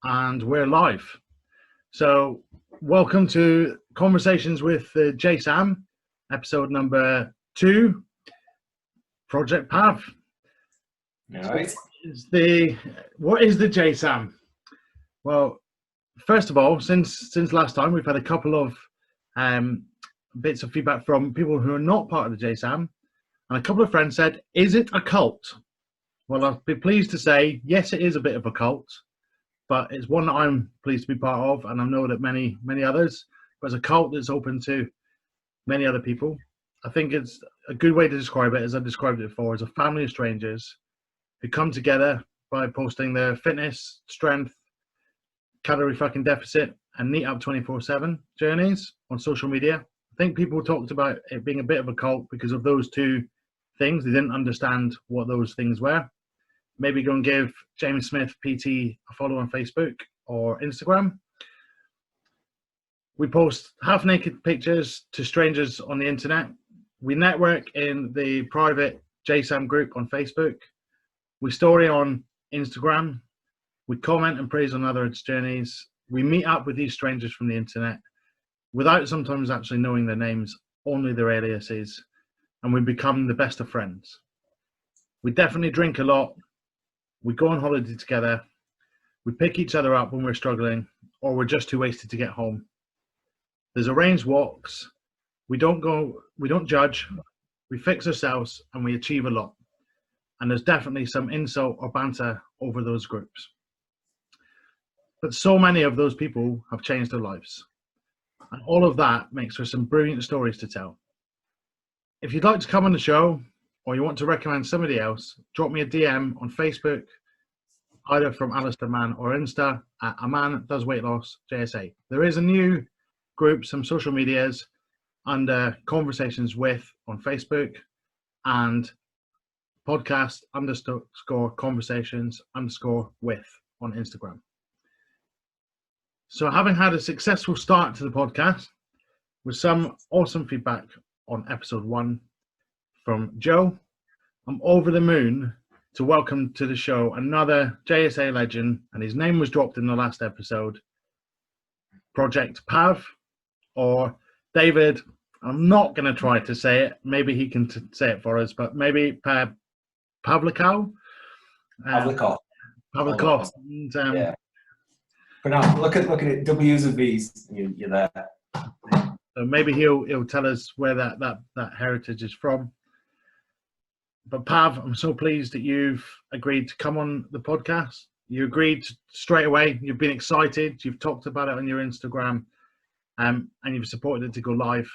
and we're live. So welcome to Conversations with JSAM, episode number 2, Project Pav. All right. So what is the JSAM? Well, first of all, since last time, we've had a couple of bits of feedback from people who are not part of the JSAM, and a couple of friends said, is it a cult? Well, I'll be pleased to say, yes, it is a bit of a cult, but it's one that I'm pleased to be part of, and I know that many others. But it's a cult that's open to many other people. I think it's a good way to describe it, as I described it before, as a family of strangers who come together by posting their fitness, strength, calorie fucking deficit, and neat up 24/7 journeys on social media. I think people talked about it being a bit of a cult because of those two things. They didn't understand what those things were. Maybe go and give James Smith PT a follow on Facebook or Instagram. We post half-naked pictures to strangers on the internet. We network in the private JSAM group on Facebook. We story on Instagram. We comment and praise on others' journeys. We meet up with these strangers from the internet without sometimes actually knowing their names, only their aliases, and we become the best of friends. We definitely drink a lot. We go on holiday together. We pick each other up when we're struggling or we're just too wasted to get home. There's arranged walks. We don't judge. We fix ourselves and we achieve a lot. And there's definitely some insult or banter over those groups. But so many of those people have changed their lives. And all of that makes for some brilliant stories to tell. If you'd like to come on the show or you want to recommend somebody else, drop me a DM on Facebook, either from Alistair Mann or Insta at A Man Does Weight Loss JSA. There is a new group, some social medias, under Conversations With on Facebook and podcast _ conversations _ with on Instagram. So having had a successful start to the podcast with some awesome feedback on episode 1 from Joe, I'm over the moon to welcome to the show another JSA legend, and his name was dropped in the last episode, Project Pav, or David. I'm not going to try to say it. Maybe he can say it for us, but maybe Pavlikov. Pavlikov. And, yeah. But now look at it. W's and V's. You're there. So maybe he'll tell us where that heritage is from. But Pav, I'm so pleased that you've agreed to come on the podcast. You agreed straight away. You've been excited. You've talked about it on your Instagram, and you've supported it to go live.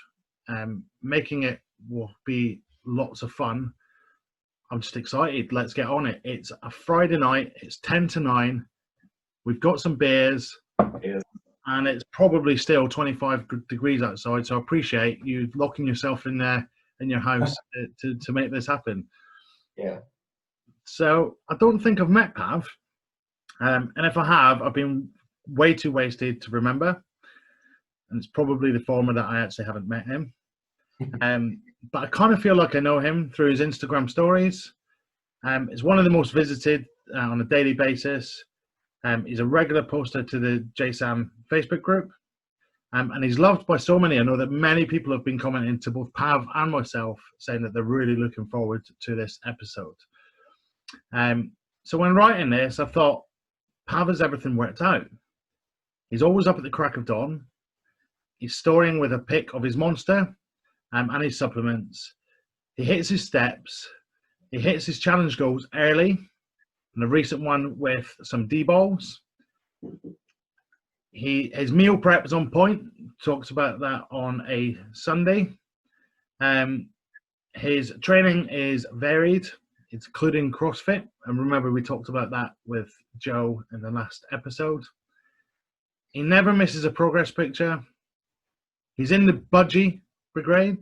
Making it will be lots of fun. I'm just excited. Let's get on it. It's a Friday night. It's 10 to 9. We've got some beers, and it's probably still 25 degrees outside. So I appreciate you locking yourself in there in your house to make this happen. Yeah. So I don't think I've met Pav, and if I have, I've been way too wasted to remember, and it's probably the former that I actually haven't met him. But I kind of feel like I know him through his Instagram stories. It's one of the most visited on a daily basis. He's a regular poster to the JSAM Facebook group, and he's loved by so many. I know that many people have been commenting to both Pav and myself, saying that they're really looking forward to this episode. So when writing this, I thought, Pav has everything worked out. He's always up at the crack of dawn. He's storing with a pic of his monster and his supplements. He hits his steps. He hits his challenge goals early. And a recent one with some D-balls. His meal prep is on point. Talks about that on a Sunday. His training is varied. It's including CrossFit. And remember, we talked about that with Joe in the last episode. He never misses a progress picture. He's in the budgie brigade.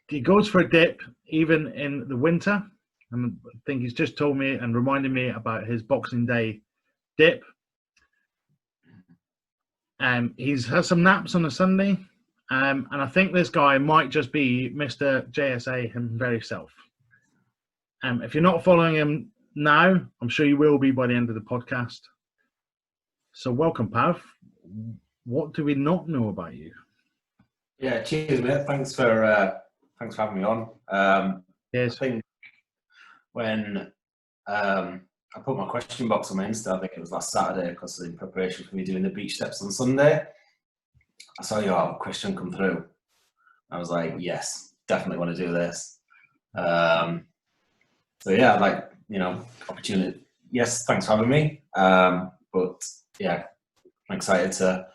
He goes for a dip even in the winter. And I think he's just told me and reminded me about his Boxing Day dip. He's had some naps on a Sunday. And I think this guy might just be Mr. JSA him very self. If you're not following him now, I'm sure you will be by the end of the podcast. So welcome, Pav. What do we not know about you? Yeah, cheers, mate. Thanks for having me on. Yes. I think when I put my question box on my Insta, I think it was last Saturday, because in preparation for me doing the beach steps on Sunday, I saw your question come through. I was like, yes, definitely want to do this. So yeah, like, opportunity. Yes, thanks for having me. But yeah, I'm excited to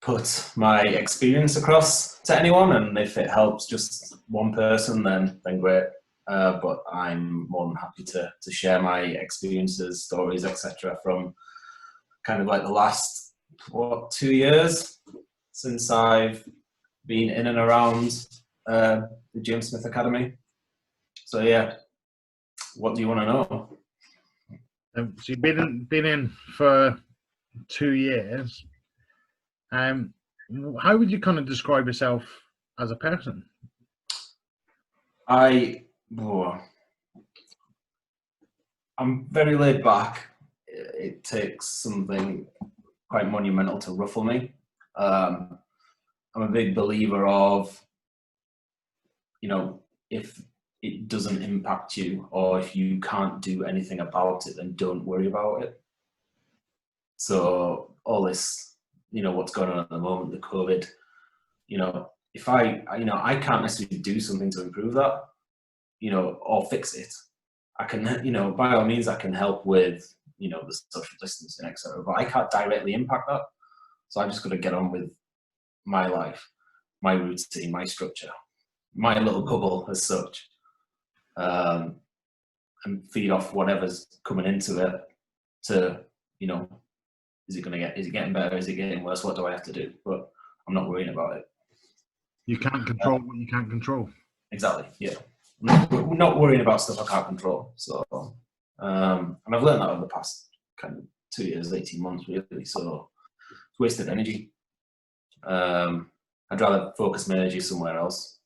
put my experience across to anyone, and if it helps just one person, then great. But I'm more than happy to share my experiences, stories, etc. from kind of like the last 2 years since I've been in and around the James Smith Academy. So yeah, what do you want to know? So you've been in for 2 years. How would you kind of describe yourself as a person? I'm very laid back. It takes something quite monumental to ruffle me. I'm a big believer of, if it doesn't impact you, or if you can't do anything about it, then don't worry about it. So all this, what's going on at the moment, the COVID, if I can't necessarily do something to improve that, or fix it. I can, by all means, I can help with, the social distancing, etc. But I can't directly impact that. So I just got to get on with my life, my routine, my structure, my little bubble as such, and feed off whatever's coming into it. To, is it getting better? Is it getting worse? What do I have to do? But I'm not worrying about it. You can't control what you can't control. Exactly. Yeah. I'm not worrying about stuff I can't control. So, and I've learned that over the past kind of 2 years, 18 months, really. So it's wasted energy. I'd rather focus my energy somewhere else.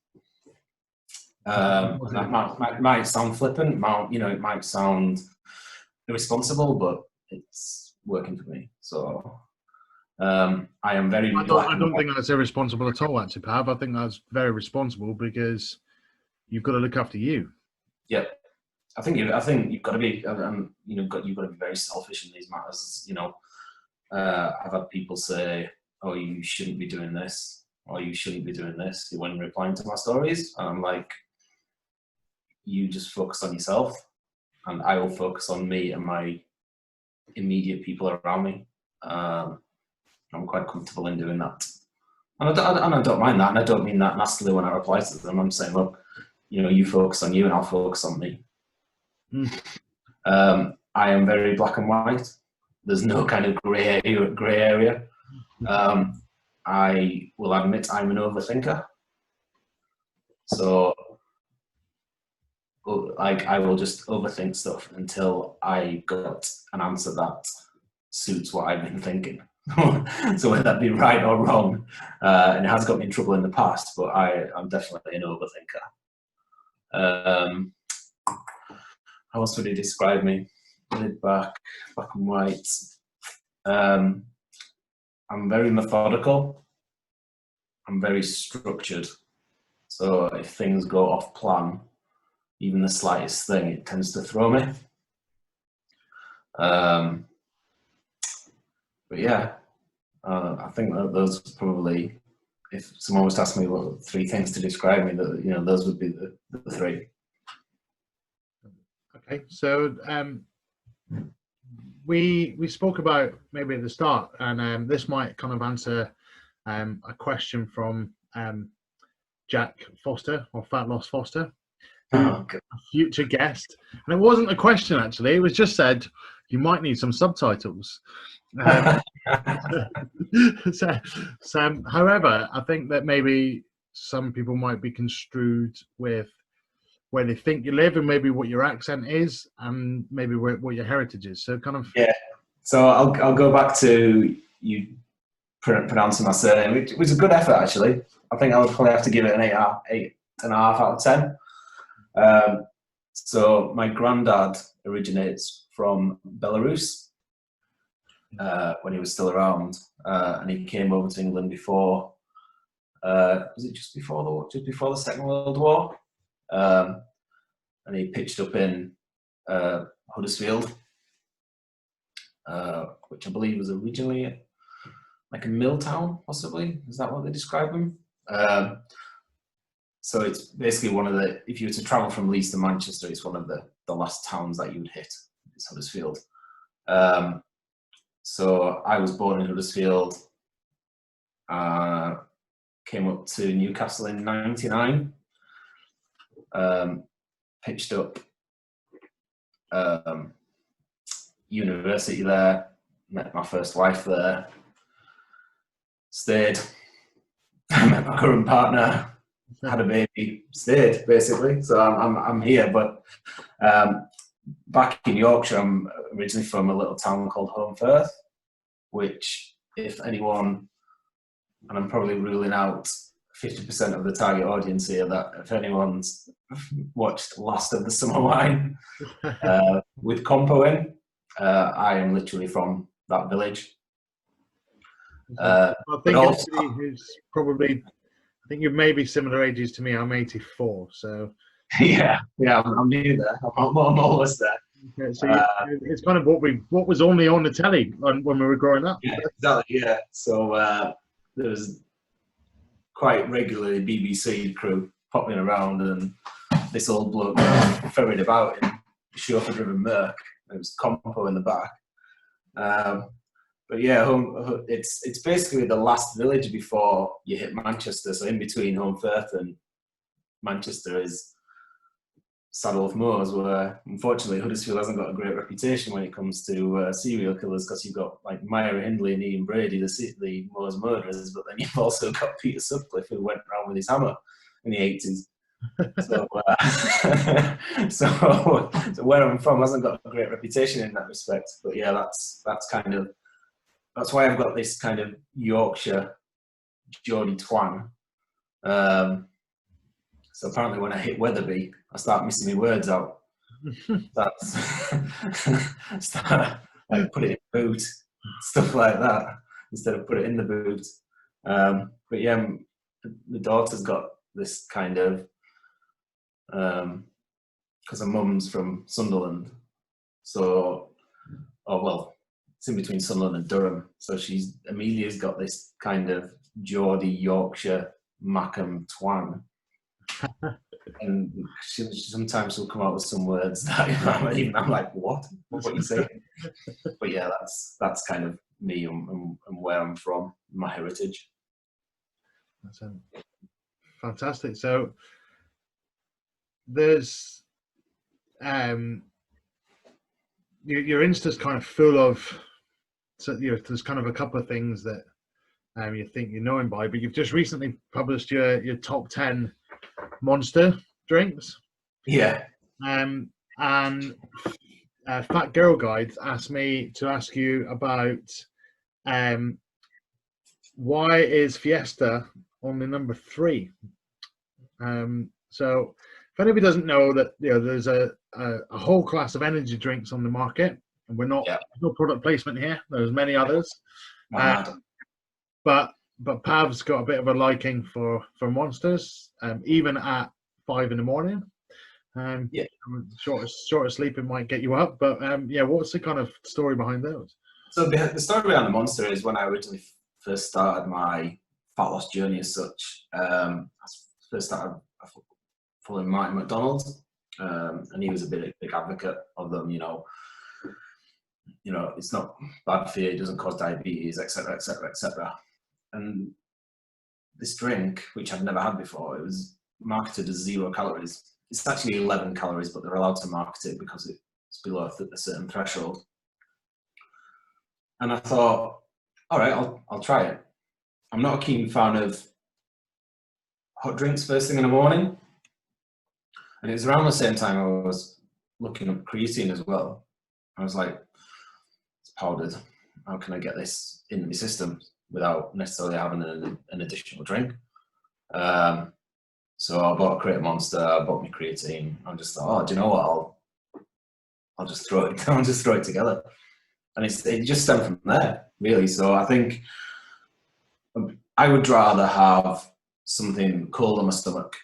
And that might sound flippant, it might sound irresponsible, but it's working for me. So I am very. I don't think that's irresponsible at all, actually, Pav. I think that's very responsible, because you've got to look after you. Yeah, I think you've got to be, you've got to be very selfish in these matters. I've had people say, "Oh, you shouldn't be doing this," or "You shouldn't be doing this," when replying to my stories, and I'm like, you just focus on yourself, and I will focus on me and my immediate people around me. I'm quite comfortable in doing that, and I don't mind that, and I don't mean that nastily when I reply to them. I'm saying, look, you focus on you, and I'll focus on me. I am very black and white. There's no kind of grey area. I will admit I'm an overthinker. So, like, I will just overthink stuff until I got an answer that suits what I've been thinking. So whether that be right or wrong, and it has got me in trouble in the past, but I'm definitely an overthinker. How else would he describe me? Laid back, black and white. I'm very methodical. I'm very structured. So if things go off plan, even the slightest thing, it tends to throw me. But yeah, I think that those probably, if someone was to ask me what 3 things to describe me, that those would be the 3. Okay, so we spoke about maybe at the start, and this might kind of answer a question from Jack Foster, or Fat Loss Foster, a future guest. And it wasn't a question, actually. It was just said, you might need some subtitles. So, however, I think that maybe some people might be construed with where they think you live, and maybe what your accent is, and maybe what your heritage is. So kind of. Yeah. So I'll go back to you pronouncing my surname, which was a good effort, actually. I think I would probably have to give it an 8.5 out of 10. So my granddad originates from Belarus. when he was still around, and he came over to England before. Was it just before the Second World War? And he pitched up in Huddersfield, which I believe was originally like a mill town, possibly. Is that what they describe them? So it's basically one of the, if you were to travel from Leeds to Manchester, it's one of the last towns that you would hit. It's Huddersfield. So I was born in Huddersfield, came up to Newcastle in '99, pitched up university there, met my first wife there, stayed, met my current partner, had a baby, stayed basically. So I'm here, but back in Yorkshire, I'm originally from a little town called Holmfirth, which, if anyone, and I'm probably ruling out 50% of the target audience here, that if anyone's watched Last of the Summer Wine with Compo in, I am literally from that village. I think also, who's probably, I think you're maybe similar ages to me. I'm 84, so yeah, I'm near there. I'm almost there. Okay, so it's kind of what was only on the telly when we were growing up. Yeah, exactly. Yeah, so there was quite regularly BBC crew popping around, and this old bloke ferried about in chauffeur-driven Merc. There was Compo in the back. But yeah, it's basically the last village before you hit Manchester. So in between Holmfirth and Manchester is Saddleworth Moors, where unfortunately Huddersfield hasn't got a great reputation when it comes to serial killers, because you've got like Myra Hindley and Ian Brady, the Moors murderers, but then you've also got Peter Sutcliffe, who went around with his hammer in the 80s. So, so where I'm from hasn't got a great reputation in that respect. But yeah, that's why I've got this kind of Yorkshire Geordie twang. So apparently when I hit Wetherby, I start missing my words out. Start like put it in the boot, stuff like that, instead of put it in the boot. But yeah, the daughter's got this kind of, because her mum's from Sunderland, so, it's in between Sunderland and Durham. So Amelia's got this kind of Geordie Yorkshire Mackham twang. And sometimes she'll come out with some words that I'm like, what are you saying? But yeah, that's kind of me and where I'm from, my heritage. That's fantastic. So there's your Insta's kind of full of, so there's kind of a couple of things that you think you know him by, but you've just recently published your top 10 Monster drinks. Yeah. And Fat Girl Guide asked me to ask you about why is Fiesta only number 3? So if anybody doesn't know that, there's a whole class of energy drinks on the market, and we're not, no product placement here. There's many others, but Pav's got a bit of a liking for Monsters, even at 5 in the morning. Short sleeping might get you up, but what's the kind of story behind those? So the story behind the Monster is when I originally first started my fat loss journey as such. I first started following Martin McDonald, and he was a big advocate of them. It's not bad for you, it doesn't cause diabetes, etc., etc., etc. And this drink, which I've never had before, it was marketed as 0 calories. It's actually 11 calories, but they're allowed to market it because it's below a certain threshold. And I thought, all right, I'll try it. I'm not a keen fan of hot drinks first thing in the morning. And it was around the same time I was looking up creatine as well. I was like, it's powdered. How can I get this in my system without necessarily having an additional drink? So I bought a crate of Monster, I bought my creatine. I just thought, do you know what? I'll just throw it together. And it just stemmed from there, really. So I think I would rather have something cold on my stomach,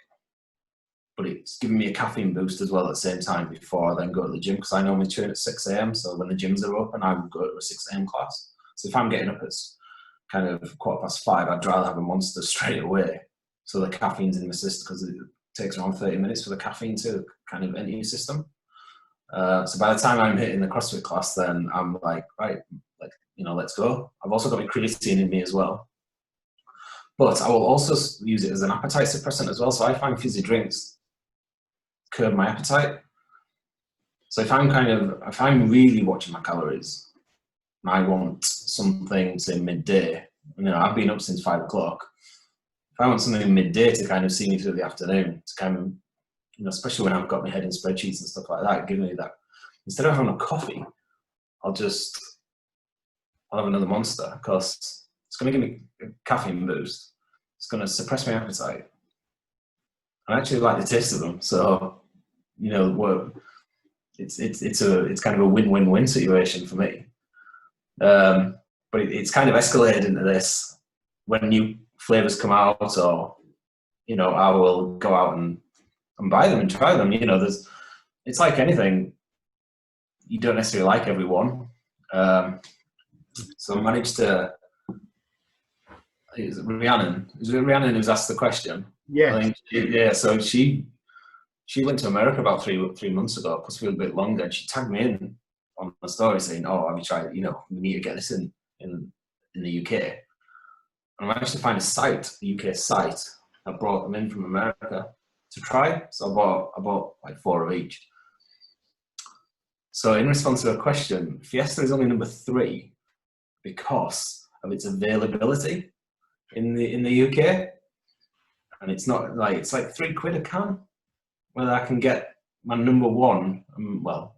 but it's giving me a caffeine boost as well at the same time before I then go to the gym, because I normally train at 6 a.m. So when the gyms are open, I would go to a 6 a.m. class. So if I'm getting up at kind of 5:15, I'd rather have a Monster straight away. So the caffeine's in my system, because it takes around 30 minutes for the caffeine to kind of enter your system. So by the time I'm hitting the CrossFit class, then I'm like, right, like, let's go. I've also got my creatine in me as well. But I will also use it as an appetite suppressant as well. So I find fizzy drinks curb my appetite. So if I'm really watching my calories, and I want something, say, midday, I've been up since 5 o'clock. If I want something midday to kind of see me through the afternoon, to kind of, especially when I've got my head in spreadsheets and stuff like that, give me that. Instead of having a coffee, I'll have another Monster, because it's going to give me a caffeine boost. It's going to suppress my appetite. I actually like the taste of them, so it's kind of a win-win-win situation for me. But it's kind of escalated into this when new flavors come out, or I will go out and buy them and try them. It's like anything. You don't necessarily like everyone. So I managed to. Is it Rhiannon? Is it Rhiannon who's asked the question? Yeah. So she went to America about three months ago, possibly a bit longer, and she tagged me in on the story saying, "Oh, have you tried? We need to get this in the UK." And I managed to find a UK site that brought them in from America to try. So I bought like 4 of each. So in response to a question, Fiesta is only number 3 because of its availability in the UK, and it's not like it's like £3 a can. Whether I can get my number 1,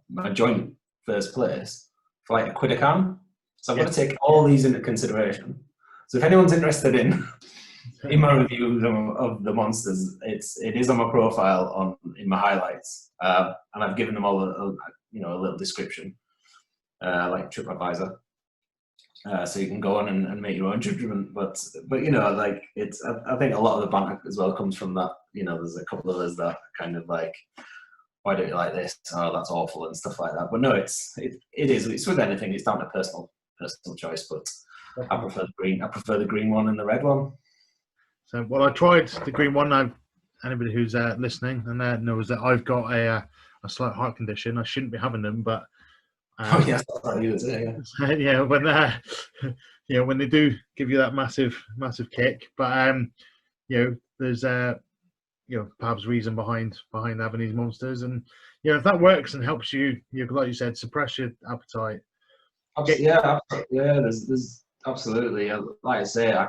my joint first place for like £1 a can. So I've got to take all these into consideration. So if anyone's interested in my review of the Monsters, it is on my profile in my highlights, and I've given them all a little description, like TripAdvisor, so you can go on and make your own judgment. But it's I think a lot of the banter as well comes from that. There's a couple of us that kind of like, why don't you like this? Oh, that's awful and stuff like that. But no, it's with anything. It's down to personal choice. But I prefer the green. I prefer the green one and the red one. So, I tried the green one. Anybody who's listening and knows that I've got a slight heart condition. I shouldn't be having them, but oh yes, that's what you would say. Yeah, when they do give you that massive kick, but there's Pav's reason behind having these Monsters, and if that works and helps you, like you said, suppress your appetite. There's absolutely, like I say, I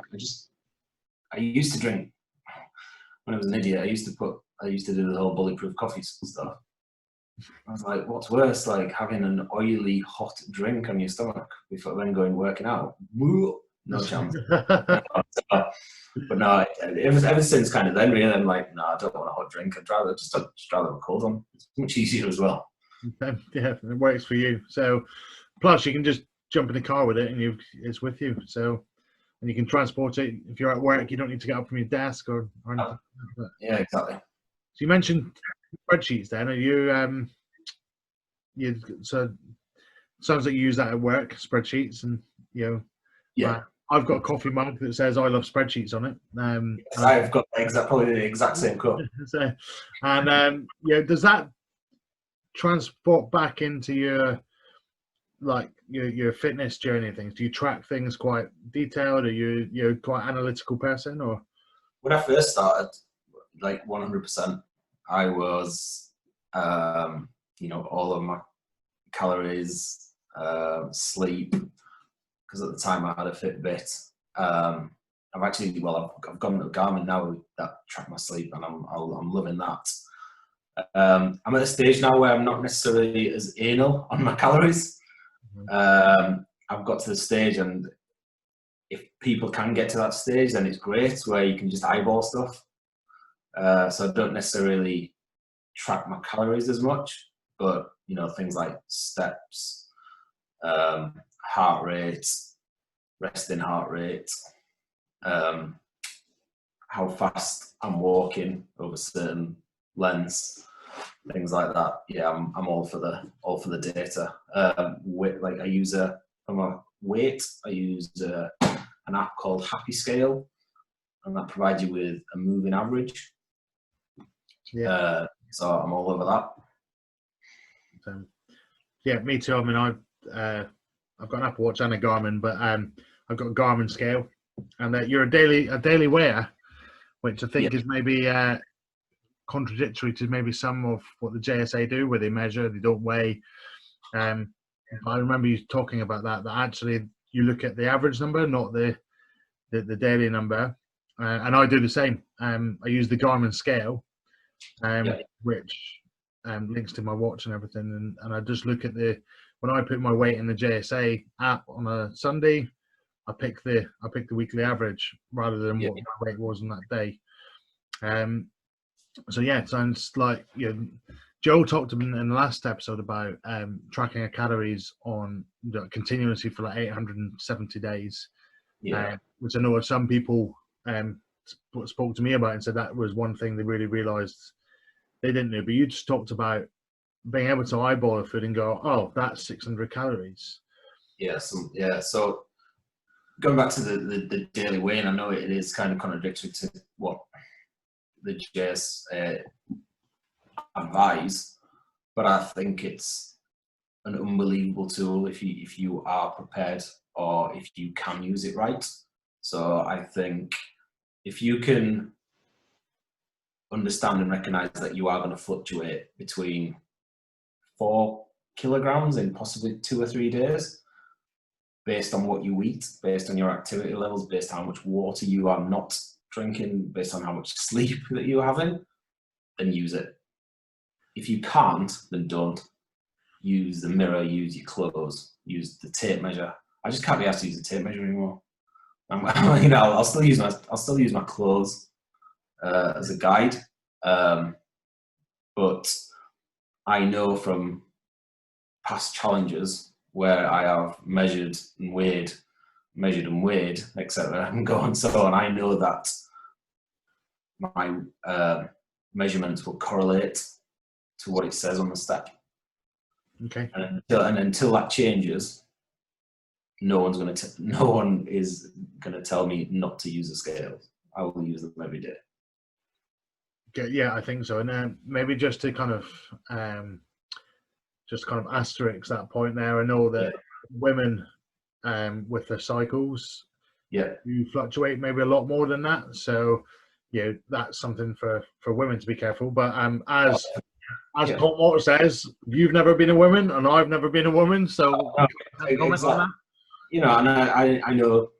used to drink when I was an idiot. I used to do the whole bulletproof coffee stuff. I was like, what's worse, like having an oily hot drink on your stomach before then working out? No chance. But no, ever since kind of then, really, I'm like, no, I don't want a hot drink. I'd rather a cold one. It's much easier as well. Yeah, it works for you. So, plus you can just jump in the car with it and it's with you. So, and you can transport it if you're at work. You don't need to get up from your desk or anything. Yeah, exactly. So you mentioned spreadsheets. Then are you so sounds like you use that at work, spreadsheets, and yeah. I've got a coffee mug that says "I love spreadsheets" on it. Yes, I've got probably the exact same cup. So, and does that transport back into your fitness journey and things? Do you track things quite detailed? Are you quite analytical person? Or when I first started, like 100%, I was all of my calories, sleep, because at the time I had a Fitbit. I've gone to Garmin now that track my sleep, and I'm loving that. I'm at a stage now where I'm not necessarily as anal on my calories. I've got to the stage, and if people can get to that stage, then it's great, where you can just eyeball stuff. So I don't necessarily track my calories as much, but things like steps, heart rate, resting heart rate, how fast I'm walking over certain lengths, things like that. Yeah, I'm all for the data. Like I use for my weight, I use an app called Happy Scale, and that provides you with a moving average. Yeah. So I'm all over that. Yeah, me too. I mean, I've got an Apple Watch and a Garmin, but I've got a Garmin scale, and you're a daily wearer, which I think is maybe contradictory to maybe some of what the JSA do, where they measure, they don't weigh. I remember you talking about that actually you look at the average number, not the daily number, and I do the same. I use the Garmin scale, which links to my watch and everything, and I just look at when I put my weight in the JSA app on a Sunday, I pick the weekly average rather than what my weight was on that day. So yeah, it sounds like Joe talked in the last episode about tracking your calories on continuously for like 870 days, which I know some people spoke to me about and said that was one thing they really realized they didn't know. But you just talked about being able to eyeball a food and go, oh, that's 600 calories. So going back to the daily weighing, I know it is kind of contradictory to what the JS advise, but I think it's an unbelievable tool if you are prepared or if you can use it right. So I think if you can understand and recognize that you are going to fluctuate between 4 kilograms in possibly 2 or 3 days, based on what you eat, based on your activity levels, based on how much water you are not drinking, based on how much sleep that you're having, then use it. If you can't, then don't. Use the mirror, use your clothes, use the tape measure. I just can't be asked to use the tape measure anymore. I'll still use my clothes as a guide, but I know from past challenges where I have measured and weighed, etc., and go on so on. I know that my measurements will correlate to what it says on the step. Okay. And until that changes, no one is going to tell me not to use the scales. I will use them every day. Okay, yeah, I think so. And maybe just to kind of asterisk that point there. I know that women with their cycles, you fluctuate maybe a lot more than that. So, that's something for women to be careful. But as Tom Water says, you've never been a woman, and I've never been a woman. So, comment on that. And I know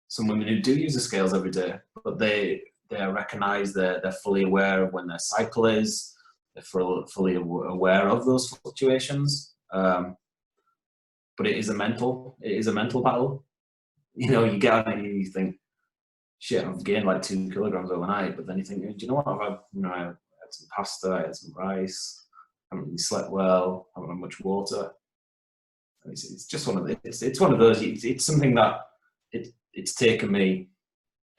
some women who do use the scales every day, but they recognise they're fully aware of when their cycle is. They're fully aware of those fluctuations. But it is a mental battle. You get on it and you think, shit, I've gained like 2 kilograms overnight. But then you think, do you know what? I had some pasta, I had some rice, I haven't really slept well, I haven't had much water. It's just one of those. It's something that it's taken me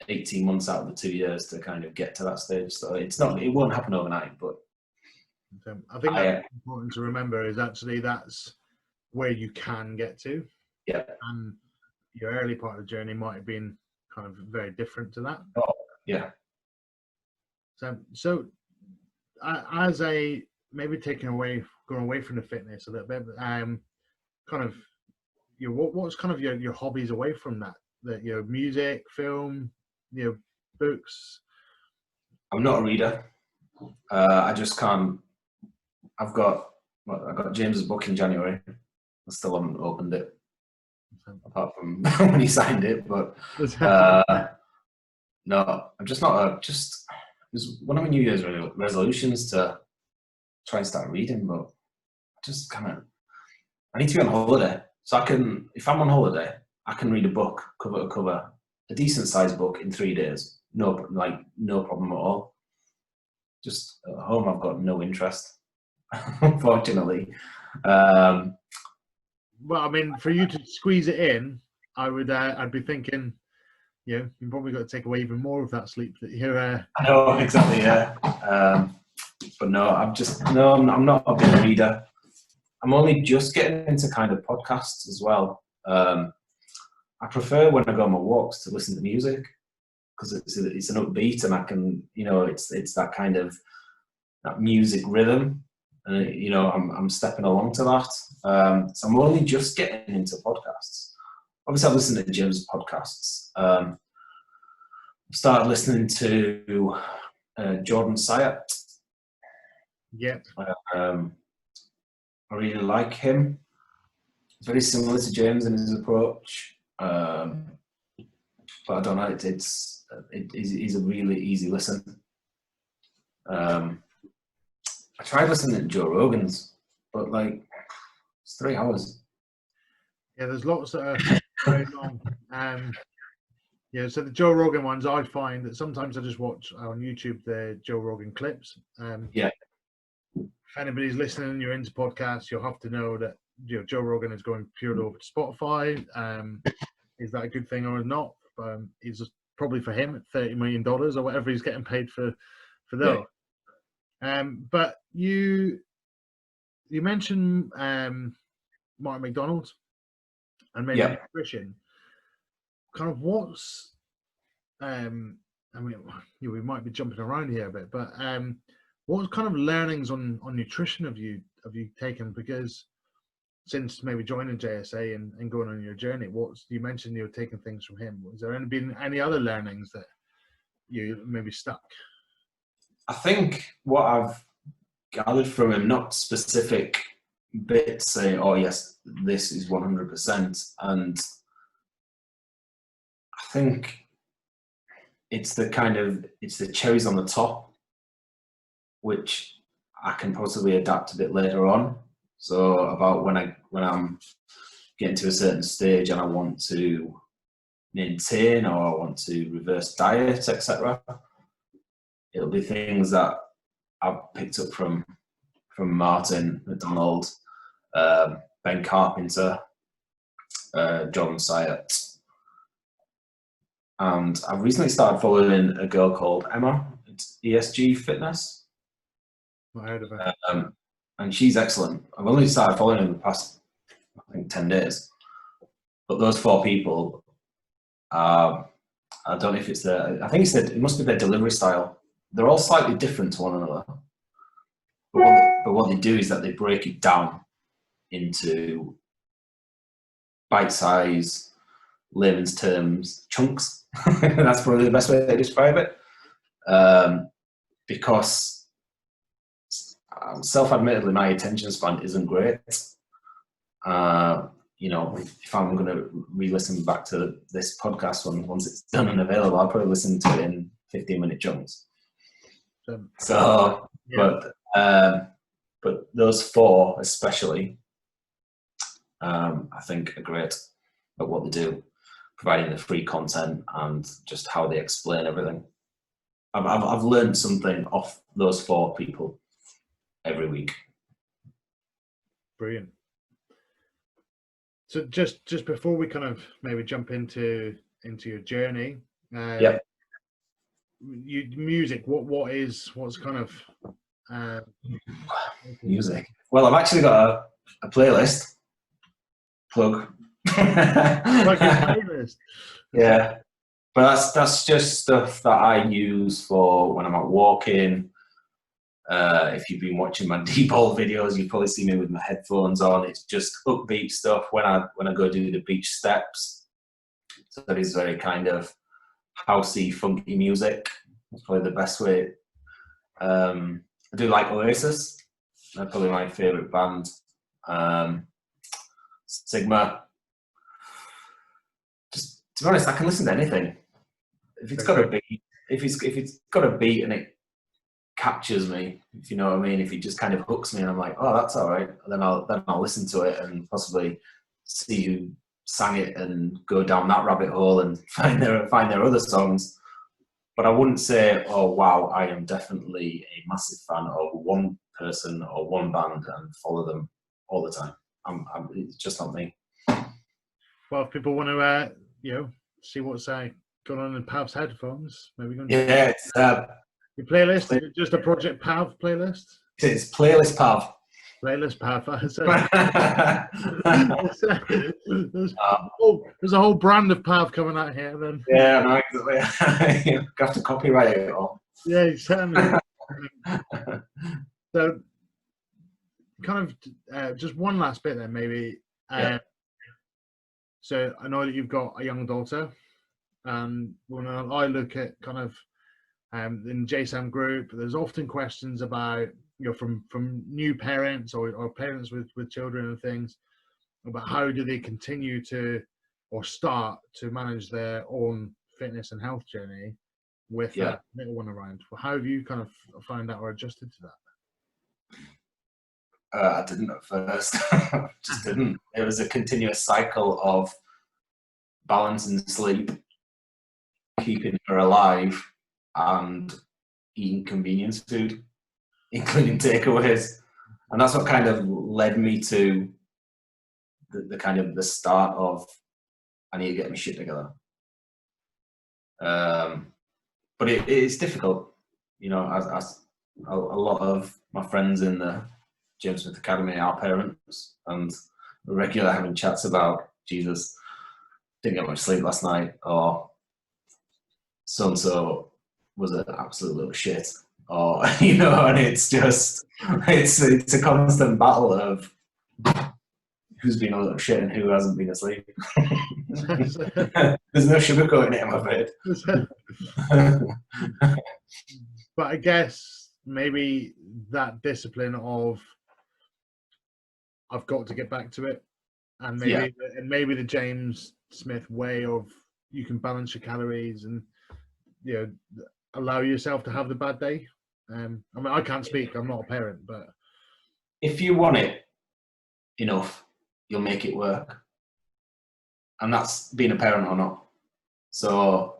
18 months out of the 2 years to kind of get to that stage. So it won't happen overnight. But I think that's important to remember is actually that's where you can get to. Yeah. And your early part of the journey might have been kind of very different to that. Oh, yeah. So as maybe going away from the fitness a little bit, kind of what's kind of your hobbies away from that music, film, books? I'm not a reader. I just can't. I got James's book in January. I still haven't opened it, apart from when he signed it. But no, I'm just not. It was one of my New Year's resolutions to try and start reading, but I just I need to be on holiday, so I can. If I'm on holiday, I can read a book cover to cover, a decent sized book in 3 days. No problem at all. Just at home, I've got no interest, unfortunately. well, I mean, for you to squeeze it in, I'd be thinking, you probably got to take away even more of that sleep that you're. I know, exactly, yeah. But no, I'm not a big reader. I'm only just getting into kind of podcasts as well. I prefer when I go on my walks to listen to music because it's an upbeat and I can, it's that kind of that music rhythm, and I'm stepping along to that. So I'm only just getting into podcasts. Obviously, I've listened to Jim's podcasts. I've started listening to Jordan Syatt. Yep. I really like him. It's very similar to James in his approach, but I don't know. He's a really easy listen. I tried listening to Joe Rogan's, but it's 3 hours. Yeah, there's lots that are very long. So the Joe Rogan ones, I find that sometimes I just watch on YouTube the Joe Rogan clips. Yeah. If anybody's listening and you're into podcasts, you'll have to know that Joe Rogan is going purely over to Spotify. Is that a good thing or not? It's probably for him at $30 million or whatever he's getting paid for those. Yeah. But you mentioned Mark McDonald and maybe nutrition. Kind of what's I mean, we might be jumping around here a bit, but what kind of learnings on nutrition have you taken? Because since maybe joining JSA and going on your journey, you mentioned you were taking things from him. Was there been any other learnings that you maybe stuck? I think what I've gathered from him, not specific bits saying, oh yes, this is 100%, and I think it's the cherries on the top, which I can possibly adapt a bit later on. So about when I'm getting to a certain stage and I want to maintain or I want to reverse diet, etc. It'll be things that I've picked up from Martin McDonald, Ben Carpenter, Jordan Syatt. And I've recently started following a girl called Emma. It's ESG Fitness. I heard of her. And she's excellent. I've only started following her in the past, I think, 10 days. But those 4 people, I don't know if it's I think it must be their delivery style. They're all slightly different to one another. But what they do is that they break it down into bite-size, layman's terms, chunks. That's probably the best way to describe it. Because self-admittedly, my attention span isn't great. If I'm going to re-listen back to this podcast once it's done and available, I'll probably listen to it in 15-minute chunks. So, yeah. But those 4 especially, I think are great at what they do, providing the free content and just how they explain everything. I've learned something off those 4 people every week. Brilliant. So just before we kind of maybe jump into your journey, music. What's kind of music? Well, I've actually got a playlist. Plug. Like a playlist. Yeah, but that's just stuff that I use for when I'm out walking. If you've been watching my D-ball videos, you've probably seen me with my headphones on. It's just upbeat stuff when I go do the beach steps. So that is very kind of housey, funky music. That's probably the best way. I do like Oasis. They're probably my favourite band. Sigma. Just to be honest, I can listen to anything. If it's got a beat, if it's got a beat and it captures me, if you know what I mean, if it just kind of hooks me and I'm like, oh, that's all right, then I'll listen to it and possibly see who sang it and go down that rabbit hole and find their other songs. But I wouldn't say, oh wow, I am definitely a massive fan of one person or one band and follow them all the time. it's just not me. Well, if people want to, see what's going on in Pav's headphones, maybe go and check Yeah, it's your playlist. Is it just a Project Pav playlist? it's playlist Pav. Playlist Pav. There's a whole brand of Pav coming out here. Then. Yeah, no, exactly. You have to copyright it all. Yeah, certainly. So, kind of, just one last bit then, maybe. Yeah. So I know that you've got a young daughter, and when I look at kind of in JSAM group, there's often questions about from new parents or parents with children and things about how do they continue to or start to manage their own fitness and health journey with that little one around. How have you kind of found that or adjusted to that? I didn't at first. Just didn't. It was a continuous cycle of balancing sleep, keeping her alive, and eating convenience food, including takeaways. And that's what kind of led me to the kind of the start of I need to get my shit together. But it is difficult, as a lot of my friends in the James Smith Academy are parents, and we're regularly having chats about Jesus, didn't get much sleep last night, or so and so was an absolute little shit, or and it's just it's a constant battle of who's been a little shit and who hasn't been asleep. There's no sugarcoating it, I'm afraid. But I guess maybe that discipline of I've got to get back to it, and maybe the James Smith way of you can balance your calories and allow yourself to have the bad day. I mean, I can't speak. I'm not a parent, but if you want it enough, you'll make it work, and that's being a parent or not. So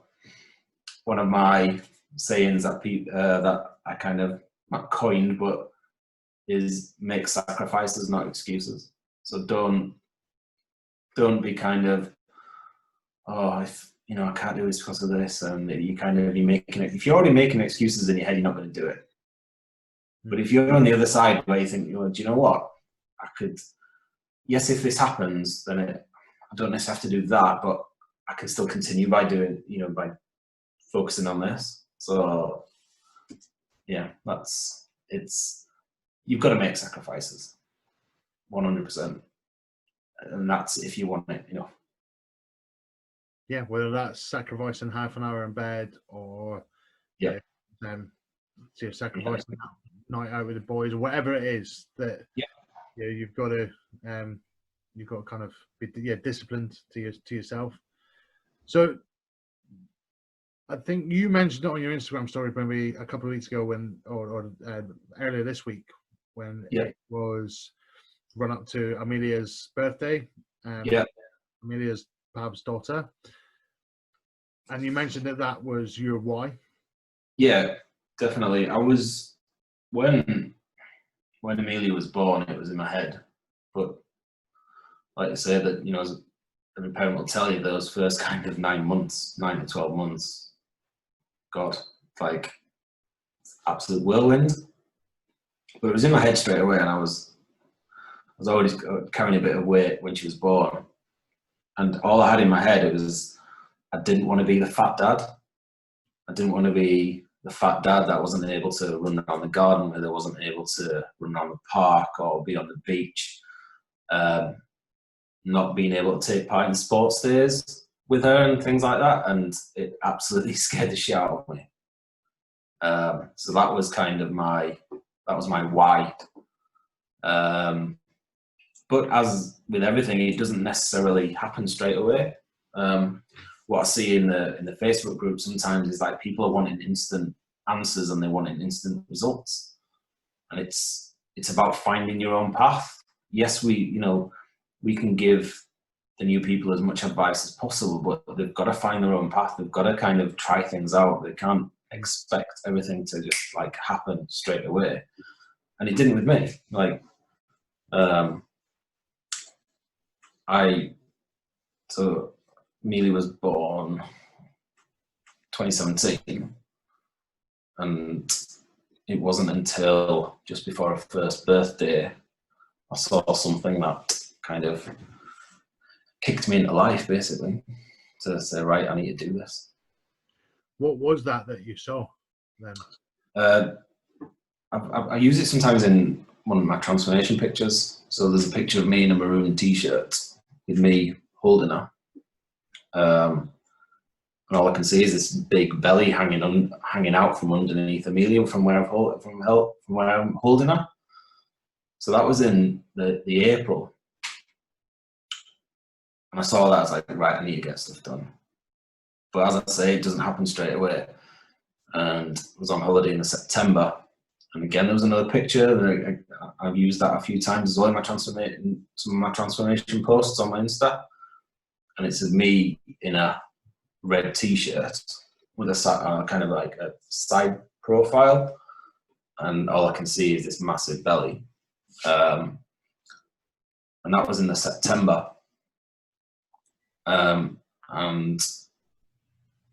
one of my sayings that that I kind of not coined, but is make sacrifices, not excuses. So don't be kind of, I can't do this because of this, and if you're already making excuses in your head, you're not going to do it. But if you're on the other side where you think, do you know what, I could, yes, if this happens, then I don't necessarily have to do that, but I can still continue by doing, by focusing on this. So yeah, you've got to make sacrifices, 100%, and that's if you want it, Yeah, whether that's sacrificing half an hour in bed or sacrificing night out with the boys or whatever it is that you've got to kind of be disciplined to yourself. So I think you mentioned it on your Instagram story maybe a couple of weeks ago or earlier this week when it was run up to Amelia's birthday. Amelia's Pav's daughter. And you mentioned that was your why. Yeah, definitely. I was when Amelia was born, it was in my head. But like I say, that as every parent will tell you, those first kind of 9 to 12 months, God, like absolute whirlwind. But it was in my head straight away, and I was always carrying a bit of weight when she was born, and all I had in my head was I didn't want to be the fat dad. I didn't want to be the fat dad that wasn't able to run around the garden, where I wasn't able to run around the park or be on the beach, not being able to take part in sports days with her and things like that, and it absolutely scared the shit out of me. So that was kind of my why. But as with everything, it doesn't necessarily happen straight away. What I see in the Facebook group sometimes is like people are wanting instant answers and they want instant results, and it's about finding your own path. Yes, we can give the new people as much advice as possible, but they've got to find their own path. They've got to kind of try things out. They can't expect everything to just like happen straight away. And it didn't with me. Like, So Mealy was born 2017, and it wasn't until just before her first birthday I saw something that kind of kicked me into life, basically, to say, right, I need to do this. What was that you saw then? I use it sometimes in one of my transformation pictures. So there's a picture of me in a maroon t-shirt with me holding her. And all I can see is this big belly hanging out from underneath Amelia from where I'm holding her. So that was in the April. And I saw that, I was like, right, I need to get stuff done. But as I say, it doesn't happen straight away. And I was on holiday in the September. And again, there was another picture. I've used that a few times as well in some of my transformation posts on my Insta. And it's of me in a red t-shirt with a kind of like a side profile. And all I can see is this massive belly. And that was in the September. And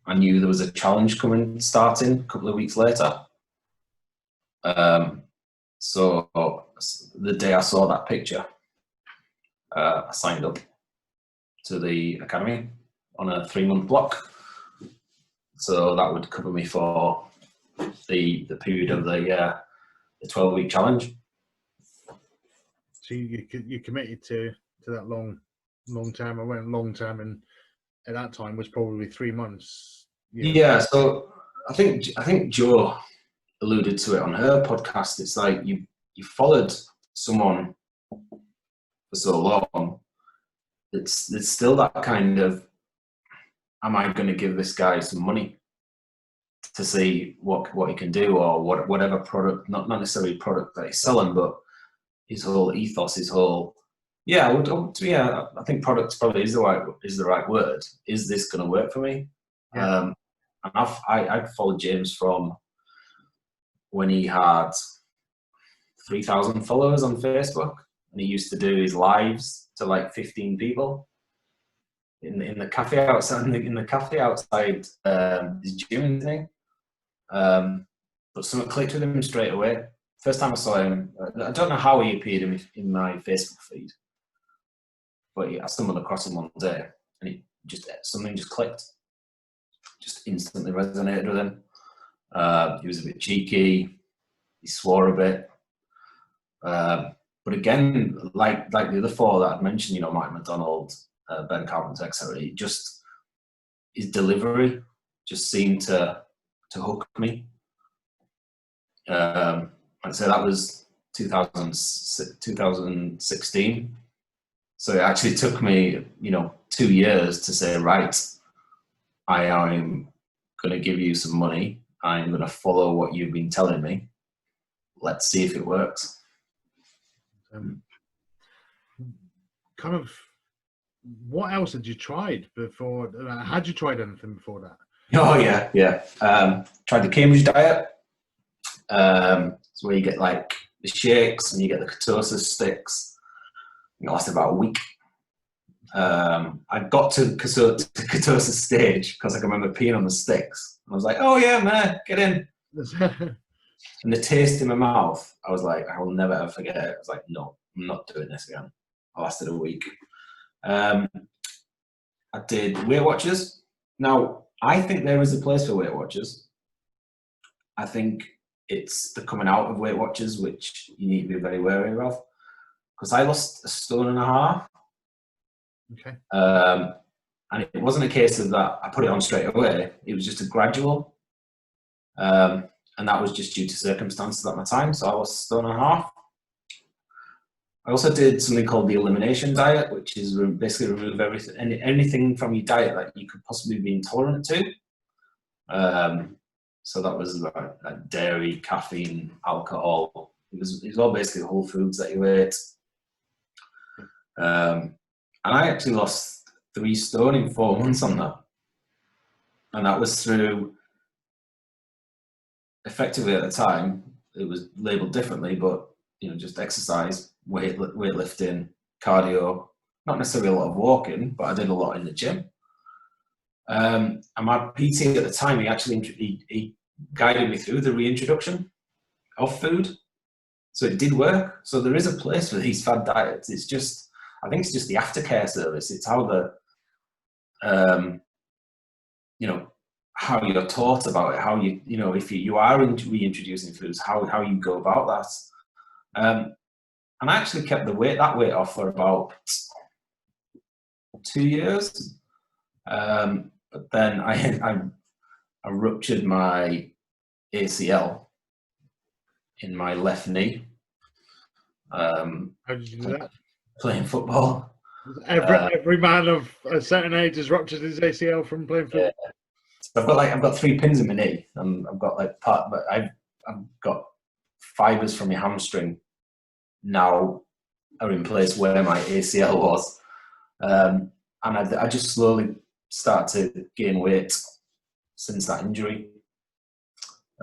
I knew there was a challenge starting a couple of weeks later. So the day I saw that picture, I signed up to the academy on a 3-month block. So that would cover me for the period of the 12-week challenge. So you committed to that long term. I went long term, and at that time was probably 3 months. Yeah. So I think Jo alluded to it on her podcast. It's like you followed someone for so long. It's still that kind of, am I going to give this guy some money to see what he can do, or whatever product, not necessarily product that he's selling, but his whole ethos, his whole, I think product probably is the right word. Is this going to work for me? Yeah. And I'd followed James from when he had 3,000 followers on Facebook, and he used to do his lives to like 15 people in the cafe outside his gym thing. But something clicked with him straight away. First time I saw him, I don't know how he appeared in my Facebook feed, but I stumbled across him one day, and something just clicked, just instantly resonated with him. He was a bit cheeky, he swore a bit, but again, like the other 4 that I'd mentioned, Mike McDonald, Ben Carpenter, etc. Just his delivery just seemed to hook me. I'd say that was 2016. So it actually took me, 2 years to say, right, I am going to give you some money. I'm going to follow what you've been telling me. Let's see if it works. Kind of, what else had you tried before? Had you tried anything before that? Oh, yeah. Tried the Cambridge diet. It's where you get like the shakes and you get the ketosis sticks. It lasted about a week. I got to ketosis stage because I can remember peeing on the sticks. I was like, oh yeah, man, get in. And the taste in my mouth, I was like, I will never ever forget it. I was like, no, I'm not doing this again. I lasted a week. I did Weight Watchers. Now, I think there is a place for Weight Watchers. I think it's the coming out of Weight Watchers, which you need to be very wary of. Because I lost 1.5 stone. Okay. And it wasn't a case of that I put it on straight away. It was just a gradual. And that was just due to circumstances at my time. So I lost 1.5 stone. I also did something called the elimination diet, which is basically remove anything from your diet that you could possibly be intolerant to. So that was like dairy, caffeine, alcohol. It was all basically whole foods that you ate. And I actually lost 3 stone in 4 months on that. And that was through, effectively at the time, it was labeled differently, but just exercise, weightlifting, cardio, not necessarily a lot of walking, but I did a lot in the gym. And my PT at the time, he guided me through the reintroduction of food. So it did work. So there is a place for these fad diets. It's just, I think it's just the aftercare service. It's how how you're taught about it, how if you are reintroducing foods, how you go about that. And I actually kept that weight off for about 2 years. But then I ruptured my ACL in my left knee. How did you do that? Playing football. Every man of a certain age has ruptured his ACL from playing football. Yeah. So I've got 3 pins in my knee, and I've got but I've got fibers from my hamstring now are in place where my ACL was, and I just slowly started to gain weight since that injury,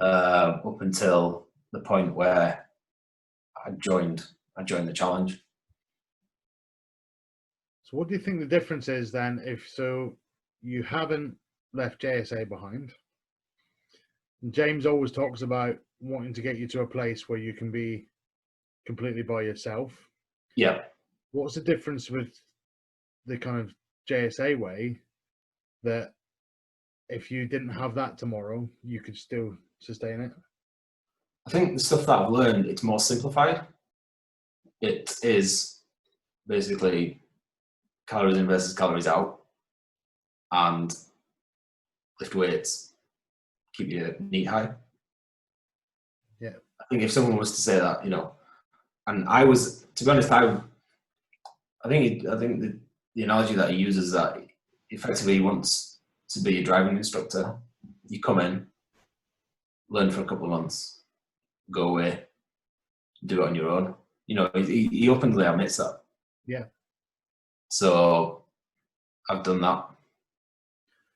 up until the point where I joined the challenge. So what do you think the difference is then, if you haven't left JSA behind? And James always talks about wanting to get you to a place where you can be completely by yourself. Yeah. What's the difference with the kind of JSA way, that if you didn't have that tomorrow, you could still sustain it? I think the stuff that I've learned, it's more simplified. It is basically calories in versus calories out, and lift weights, keep your knee high. Yeah. I think if someone was to say that, and I was, to be honest, I think the analogy that he uses, that effectively he wants to be a driving instructor. You come in, learn for a couple of months, go away, do it on your own. He openly admits that. Yeah. So I've done that.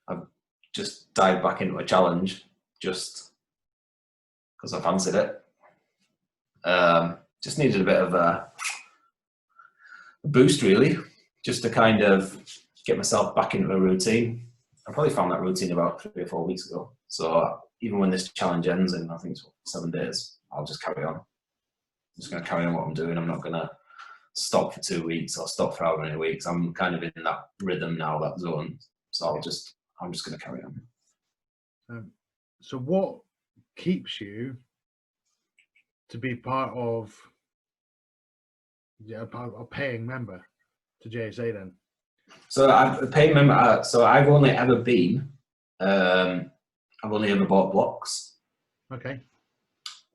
I've just dived back into a challenge just because I fancied it. Just needed a bit of a boost, really, just to kind of get myself back into a routine. I probably found that routine about 3 or 4 weeks ago. So even when this challenge ends in, I think it's 7 days, I'll just carry on. I'm just going to carry on what I'm doing. I'm not going to stop for 2 weeks or stop for however many weeks. I'm kind of in that rhythm now, that zone. So I'm just going to carry on. So what keeps you to be part of a paying member to JSA then? So I'm a paying member. So I've only ever been, I've only ever bought blocks. Okay.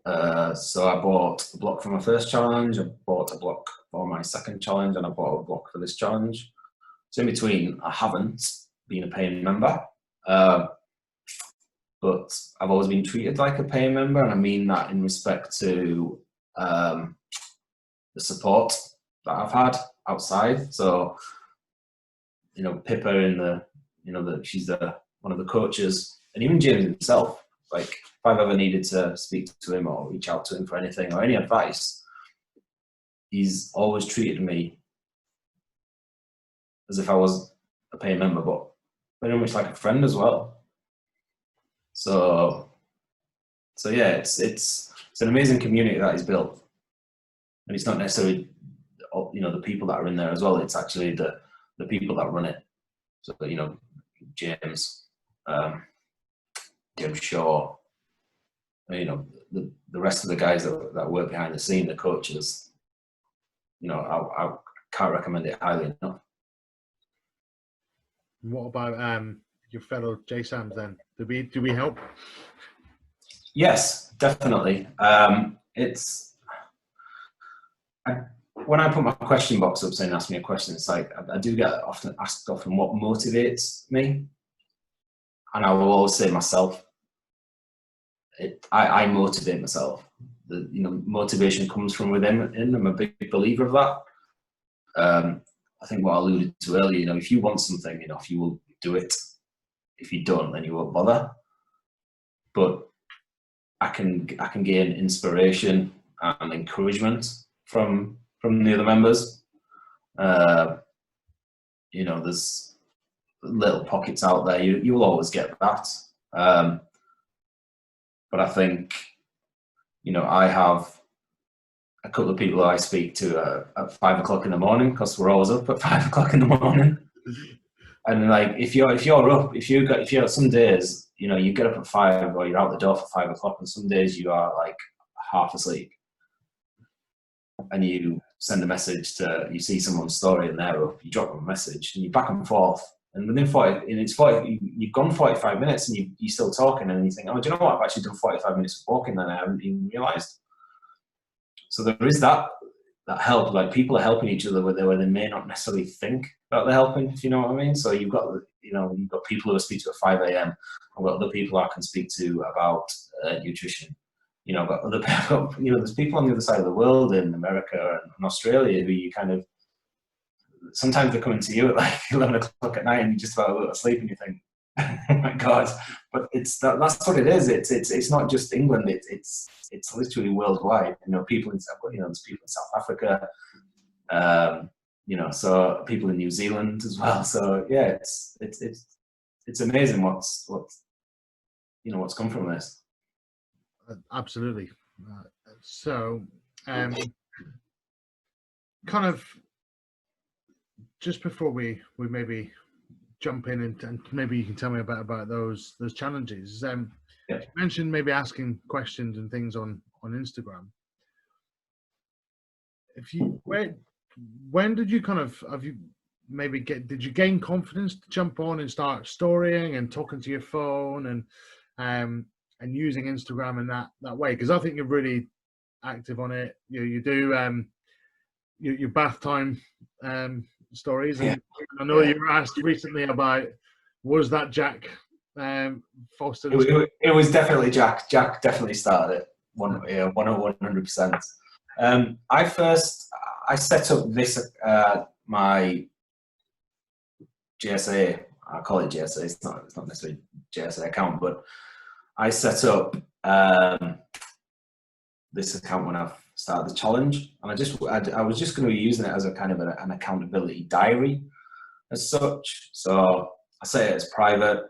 So I bought a block for my first challenge, I bought a block for my second challenge, and I bought a block for this challenge. So in between, I haven't been a paying member, but I've always been treated like a paying member, and I mean that in respect to the support that I've had outside. So, Pippa she's one of the coaches, and even James himself. Like, if I've ever needed to speak to him or reach out to him for anything or any advice, he's always treated me as if I was a paying member, but very much like a friend as well. So yeah, it's an amazing community that he's built, and it's not necessarily the people that are in there as well. It's actually the people that run it. So James, James Shaw, the rest of the guys that work behind the scene, the coaches. I can't recommend it highly enough. What about your fellow JSAMs then? Do we help? Yes, definitely. When I put my question box up saying ask me a question, it's like I do get asked often what motivates me, and I will always say myself. I motivate myself. Motivation comes from within. I'm a big believer of that. I think what I alluded to earlier, if you want something, if you will do it. If you don't, then you won't bother. But I can gain inspiration and encouragement from the other members. there's little pockets out there. You will always get that. But I think, I have a couple of people I speak to at 5 o'clock in the morning, because we're always up at 5 o'clock in the morning. And like, if you're up, if you're some days, you get up at 5, or you're out the door for 5 o'clock, and some days you are like half asleep, and you send a message you see someone's story and they're up, you drop them a message, and you're back and forth, and within 40, and it's 40, you've gone 45 minutes, and you're still talking, and you think, oh, do you know what? I've actually done 45 minutes of walking, and I haven't even realised. So there is that help. Like, people are helping each other where they may not necessarily think that they're helping, if you know what I mean. So you've got people who I speak to at 5 a.m. I've got other people I can speak to about nutrition. I've got other people, there's people on the other side of the world, in America and Australia, who you kind of, sometimes they're coming to you at like 11 o'clock at night, and you just about a little asleep, and you think, oh my God. But that's what it is. It's not just England. It's literally worldwide. People in there's people in South Africa. So people in New Zealand as well. So yeah, it's amazing what's come from this. Absolutely. So, kind of just before we maybe jump in, and maybe you can tell me about those challenges. You mentioned maybe asking questions and things on Instagram. When did you did you gain confidence to jump on and start storying and talking to your phone and using Instagram in that way? Because I think you're really active on it. You do your bath time stories, and I know you were asked recently about, was that Jack Foster? It was definitely Jack. Jack definitely started it. 100%. I set up this my JSA. I call it JSA. It's not necessarily JSA account, but I set up this account when I started the challenge, and I was just going to be using it as a kind of an accountability diary as such. So I set it as private.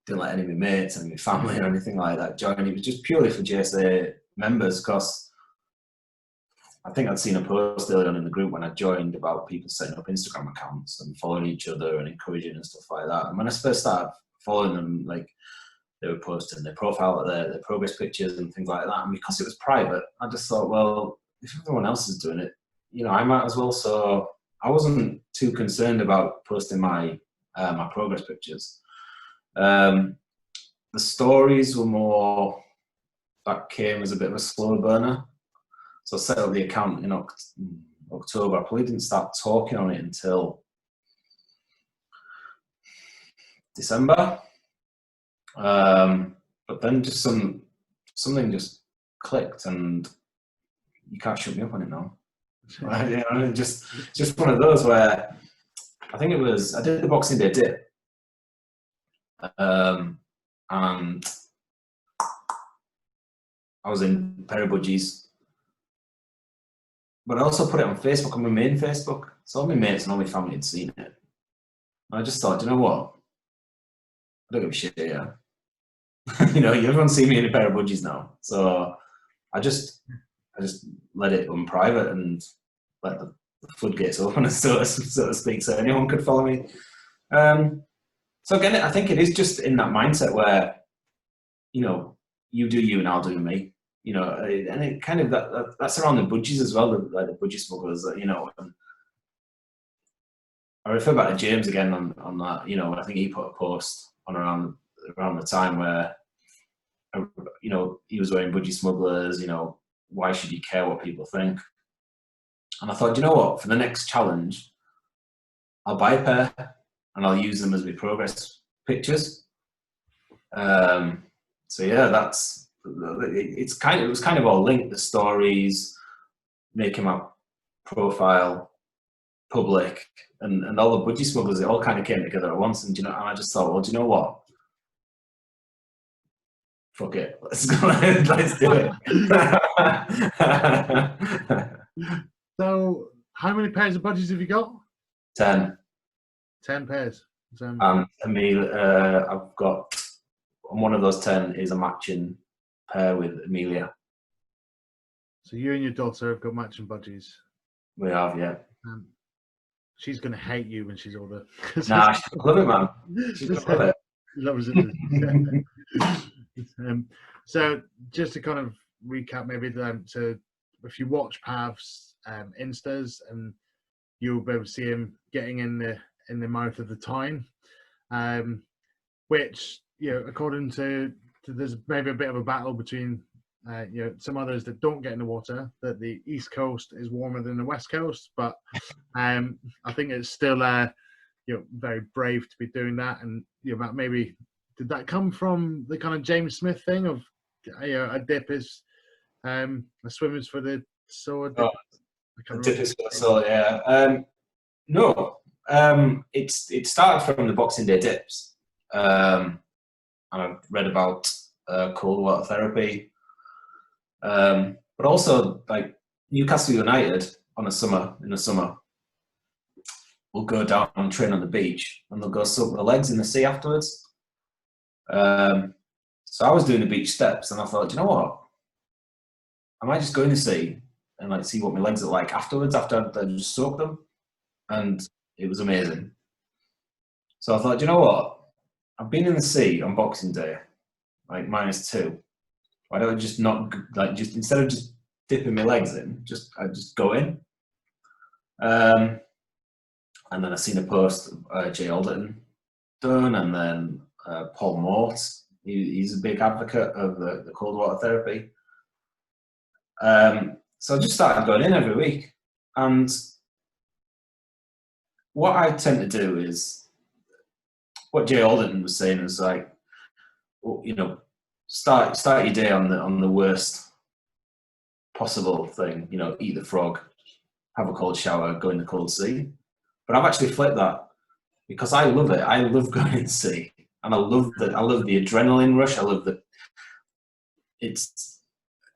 Didn't let any of my mates, any of my family, or anything like that join. It was just purely for JSA members, because I think I'd seen a post earlier on in the group when I joined about people setting up Instagram accounts and following each other and encouraging and stuff like that. And when I first started following them, like, they were posting their profile, their progress pictures and things like that. And because it was private, I just thought, well, if everyone else is doing it, I might as well. So I wasn't too concerned about posting my my progress pictures. The stories were more, that came as a bit of a slow burner. So I set up the account in October. I probably didn't start talking on it until December. But then just something just clicked, and you can't shut me up on it now. Just one of those where I think I did the Boxing Day dip, and I was in a pair of budgies, but I also put it on Facebook, on my main Facebook, so all my mates and all my family had seen it. And I just thought, do you know what? I don't give a shit, yeah. Everyone's seen me in a pair of budgies now, so I just let it unprivate and let the floodgates open, so to speak, so anyone could follow me. So again, I think it is just in that mindset where, you do you and I'll do me, and it kind of that's around the budgies as well, like the budgie smugglers, and I refer back to James again on that. I think he put a post on around the time where, he was wearing budgie smugglers. Why should you care what people think? And I thought, you know what, for the next challenge, I'll buy a pair and I'll use them as my progress pictures. So yeah, it was kind of all linked, the stories, making my profile public, and all the budgie smugglers, it all kind of came together at once. And I just thought, well, do you know what? Fuck it, let's go, let's do it. So, how many pairs of budgies have you got? 10. 10 pairs. Amelia, I've got, on one of those 10 is a matching pair with Amelia. So you and your daughter have got matching budgies. We have, yeah. She's going to hate you when she's older. Nah, she love it, man. She love it. Loves it. So just to kind of recap, maybe so if you watch Pav's Instas, and you'll be able to see him getting in the mouth of the Tyne, which, you know, according to there's maybe a bit of a battle between you know, some others that don't get in the water, that the East Coast is warmer than the West Coast, but I think it's still you know, very brave to be doing that. And you know, maybe did that come from the kind of James Smith thing of, you know, a dip is a swim is for the sword? A dip is for the sword, yeah. No, it started from the Boxing Day dips. And I've read about cold water therapy. But also, like, Newcastle United in the summer will go down and train on the beach, and they'll go soak their legs in the sea afterwards. So I was doing the beach steps, and I thought, you know what? I might just go in the sea and like see what my legs are like afterwards, after I just soak them, and it was amazing. So I thought, you know what? I've been in the sea on Boxing Day, like -2. Why don't I just not, like, just instead of just dipping my legs in, I just go in. And then I seen a post of Jay Alderton done, and then Paul Mort. He's a big advocate of the cold water therapy. So I just started going in every week. And what I tend to do is, what Jay Alderton was saying is like, well, you know, start your day on the worst possible thing. You know, eat the frog, have a cold shower, go in the cold sea. But I've actually flipped that, because I love it. I love going in the sea, and I love the adrenaline rush. I love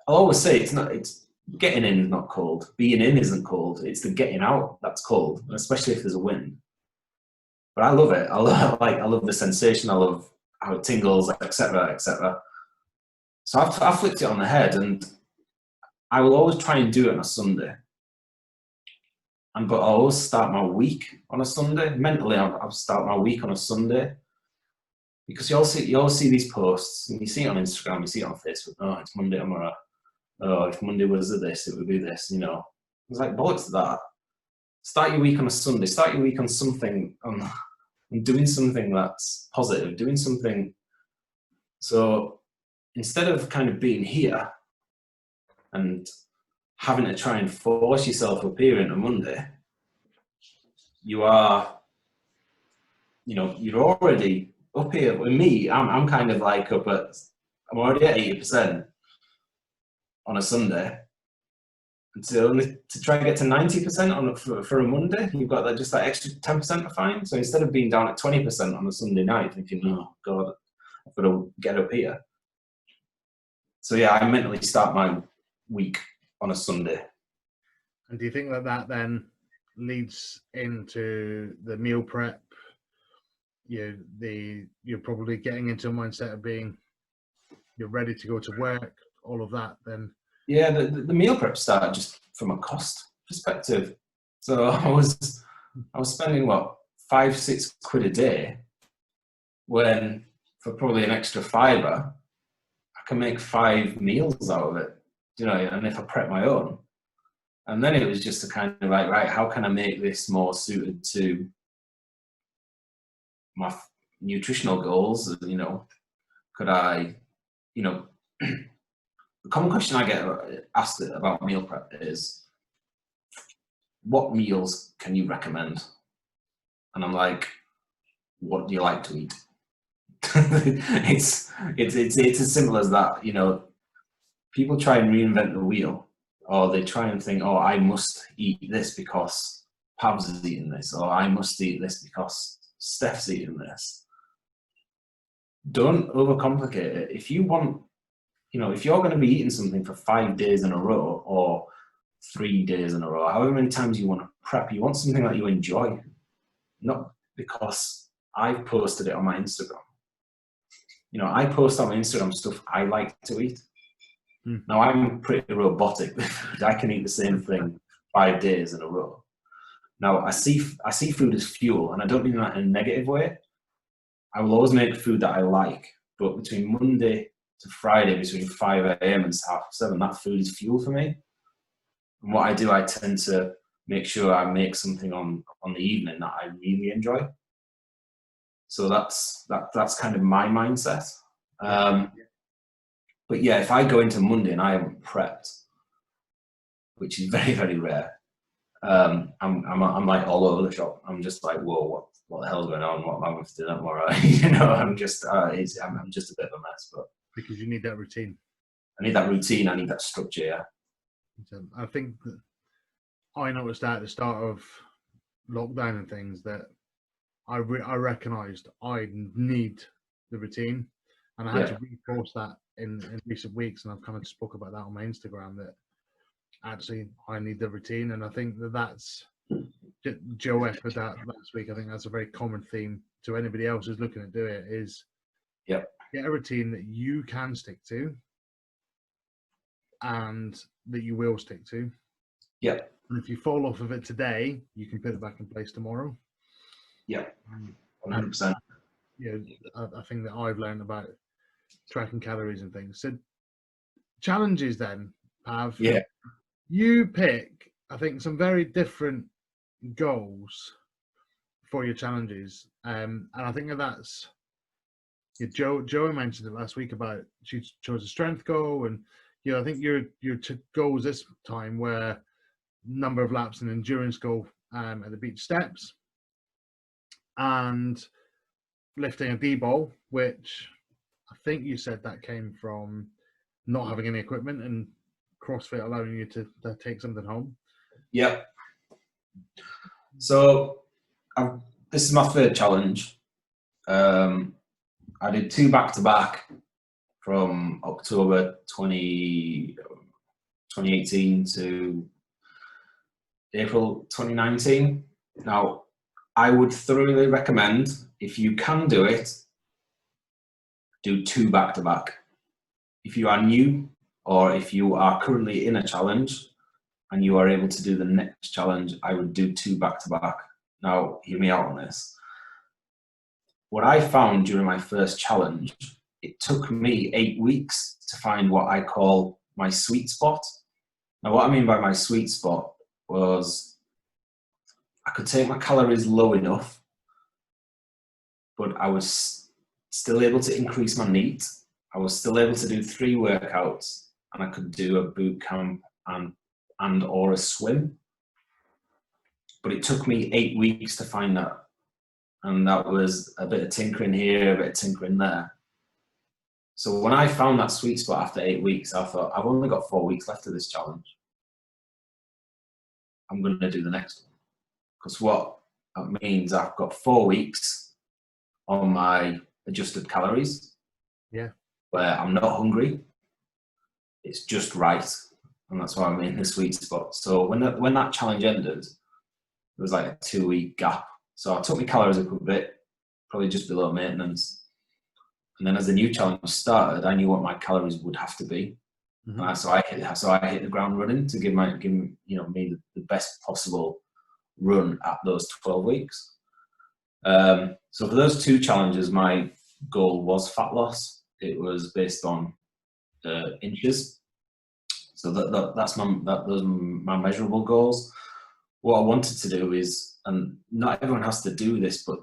I'll always say it's getting in is not cold. Being in isn't cold. It's the getting out that's cold, especially if there's a wind. But I love it. I love the sensation. I love how it tingles, etc., etc. So I've flipped it on the head, and I will always try and do it on a Sunday. But I always start my week on a Sunday. Mentally, I'll start my week on a Sunday, because you all see these posts, and you see it on Instagram, you see it on Facebook. Oh, it's Monday tomorrow. Oh, if Monday was this, it would be this. You know, it's like bollocks to that. Start your week on a Sunday. Start your week on something, on doing something that's positive, doing something. So instead of kind of being here and having to try and force yourself up here on a Monday, you're already up here. With me, I'm kind of like I'm already at 80% on a Sunday. And to try and get to 90% for a Monday, you've got that extra 10% to find. So instead of being down at 20% on a Sunday night, thinking, oh God, I've got to get up here. So yeah, I mentally start my week on a Sunday. And do you think that then leads into the meal prep? You're probably getting into a mindset of you're ready to go to work, all of that then. Yeah, the meal prep started just from a cost perspective. So I was spending what, 5-6 quid a day, when for probably an extra £5 I can make 5 meals out of it. You know, and if I prep my own. And then it was just a kind of like, right, how can I make this more suited to my nutritional goals? You know, could I, you know, the common question I get asked about meal prep is, what meals can you recommend? And I'm like, what do you like to eat? It's as simple as that. You know, people try and reinvent the wheel, or they try and think, oh, I must eat this because Pav's is eating this, or I must eat this because Steph's eating this. Don't overcomplicate it. If you want, you know, if you're going to be eating something for 5 days in a row, or 3 days in a row, however many times you want to prep, you want something that you enjoy. not because I've posted it on my Instagram. You know, I post on my Instagram stuff I like to eat. Now, I'm pretty robotic. I can eat the same thing 5 days in a row. Now, I see food as fuel, and I don't mean that in a negative way. I will always make food that I like, but between Monday to Friday, between 5 a.m. and 7:30, that food is fuel for me. And what I do, I tend to make sure I make something on the evening that I really enjoy. So that's kind of my mindset. But yeah, if I go into Monday and I haven't prepped, which is very, very rare, I'm like all over the shop. I'm just like, whoa, what the hell's going on? What am I going to do tomorrow? You know, I'm just I'm just a bit of a mess. But because you need that routine. I need that routine. I need that structure. Yeah. I think that I noticed at the start of lockdown and things that I recognised I need the routine, and I had to reinforce that in recent weeks. And I've kind of spoke about that on my Instagram that actually I need the routine, and I think that's Joe echoed that last week. I think that's a very common theme to anybody else who's looking at doing it is get a routine that you can stick to and that you will stick to. Yeah. And if you fall off of it today, you can put it back in place tomorrow. Yeah. 100%. Yeah, I think that I've learned about tracking calories and things. So challenges then, Pav. Yeah. You pick, I think, some very different goals for your challenges. And I think that's Joe mentioned it last week about she chose a strength goal, and I think your goals this time were number of laps and endurance goal at the beach steps, and lifting a D-ball, which I think you said that came from not having any equipment and CrossFit allowing you to take something home. Yep. So this is my third challenge. I did 2 back-to-back from October 2018 to April 2019. Now, I would thoroughly recommend, if you can do it, do 2 back-to-back. If you are new or if you are currently in a challenge and you are able to do the next challenge, I would do 2 back-to-back. Now, hear me out on this. What I found during my first challenge, it took me 8 weeks to find what I call my sweet spot. Now, what I mean by my sweet spot was I could take my calories low enough, but I was still able to increase my NEAT. I was still able to do 3 workouts, and I could do a boot camp and or a swim. But it took me 8 weeks to find that. And that was a bit of tinkering here, a bit of tinkering there. So when I found that sweet spot after 8 weeks, I thought, I've only got 4 weeks left of this challenge. I'm going to do the next one. Because what that means, I've got 4 weeks on my adjusted calories. Yeah. Where I'm not hungry. It's just right. And that's why I'm in the sweet spot. So when that challenge ended, it was like a 2-week gap. So I took my calories up a bit, probably just below maintenance. And then as the new challenge started, I knew what my calories would have to be. Mm-hmm. So I hit the ground running to give me the best possible run at those 12 weeks. So for those 2 challenges, my goal was fat loss. It was based on inches. So those are my measurable goals. What I wanted to do is, and not everyone has to do this, but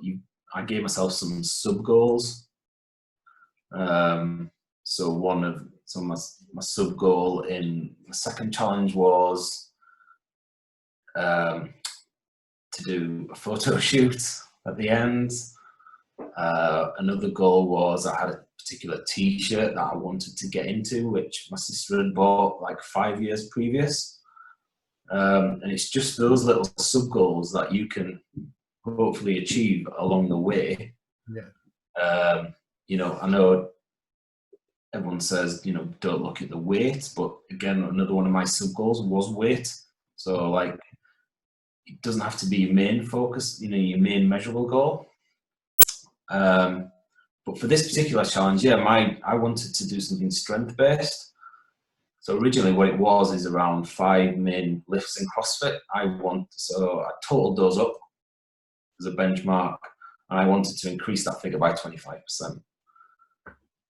I gave myself some sub goals. So my sub goal in the second challenge was to do a photo shoot at the end. Another goal was I had a particular t-shirt that I wanted to get into, which my sister had bought like 5 years previous. And it's just those little sub goals that you can hopefully achieve along the way. Yeah. I know everyone says, don't look at the weight, but again, another one of my sub goals was weight. So like it doesn't have to be your main focus, you know, your main measurable goal. But for this particular challenge, yeah, I wanted to do something strength based. So originally what it was is around 5 main lifts in CrossFit. So I totaled those up as a benchmark, and I wanted to increase that figure by 25%.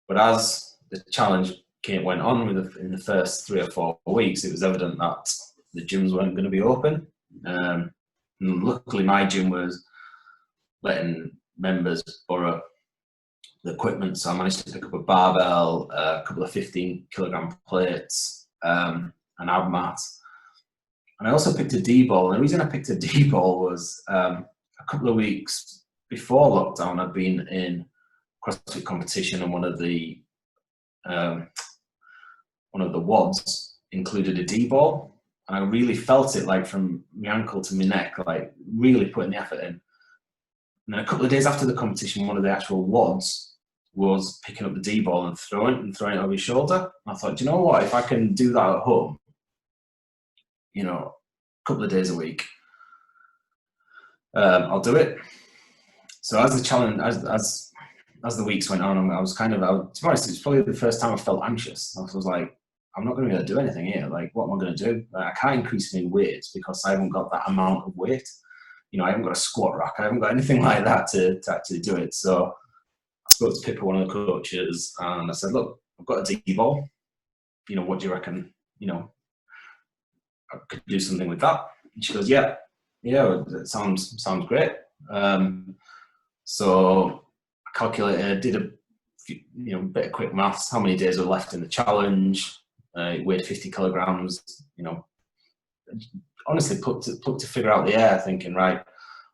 But as the challenge went on in the first 3 or 4 weeks, it was evident that the gyms weren't going to be open. And luckily my gym was letting members borrow the equipment, so I managed to pick up a barbell, a couple of 15-kilogram plates, an ab mat, and I also picked a D-ball. And the reason I picked a D-ball was a couple of weeks before lockdown, I'd been in CrossFit competition, and one of the WODs included a D-ball, and I really felt it, like from my ankle to my neck, like really putting the effort in. And then a couple of days after the competition, one of the actual WODs was picking up the D-ball and throwing it over his shoulder. And I thought, do you know what? If I can do that at home, you know, a couple of days a week, I'll do it. So as the challenge, as the weeks went on, I was to be honest, it was probably the first time I felt anxious. I was like, I'm not going to be able to do anything here. Like, what am I going to do? Like, I can't increase any weight because I haven't got that amount of weight. You know, I haven't got a squat rack. I haven't got anything like that to actually do it. So I spoke to Pippa, one of the coaches, and I said, look, I've got a D-ball. You know, what do you reckon? You know, I could do something with that. And she goes, yeah, it sounds great. So I calculated, did a bit of quick maths, how many days were left in the challenge. It weighed 50 kilograms, you know, honestly put to figure out the air, thinking, right,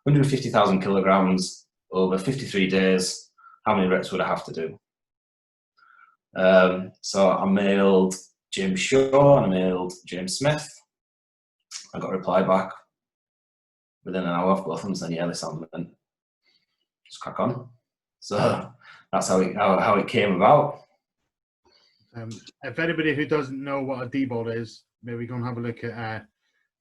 150,000 kilograms over 53 days, how many reps would I have to do? So I mailed James Shaw and I mailed James Smith. I got a reply back within an hour of both of them saying, yeah, this sounds good. Just crack on. So that's how it came about. If anybody who doesn't know what a D-ball is, maybe go and have a look at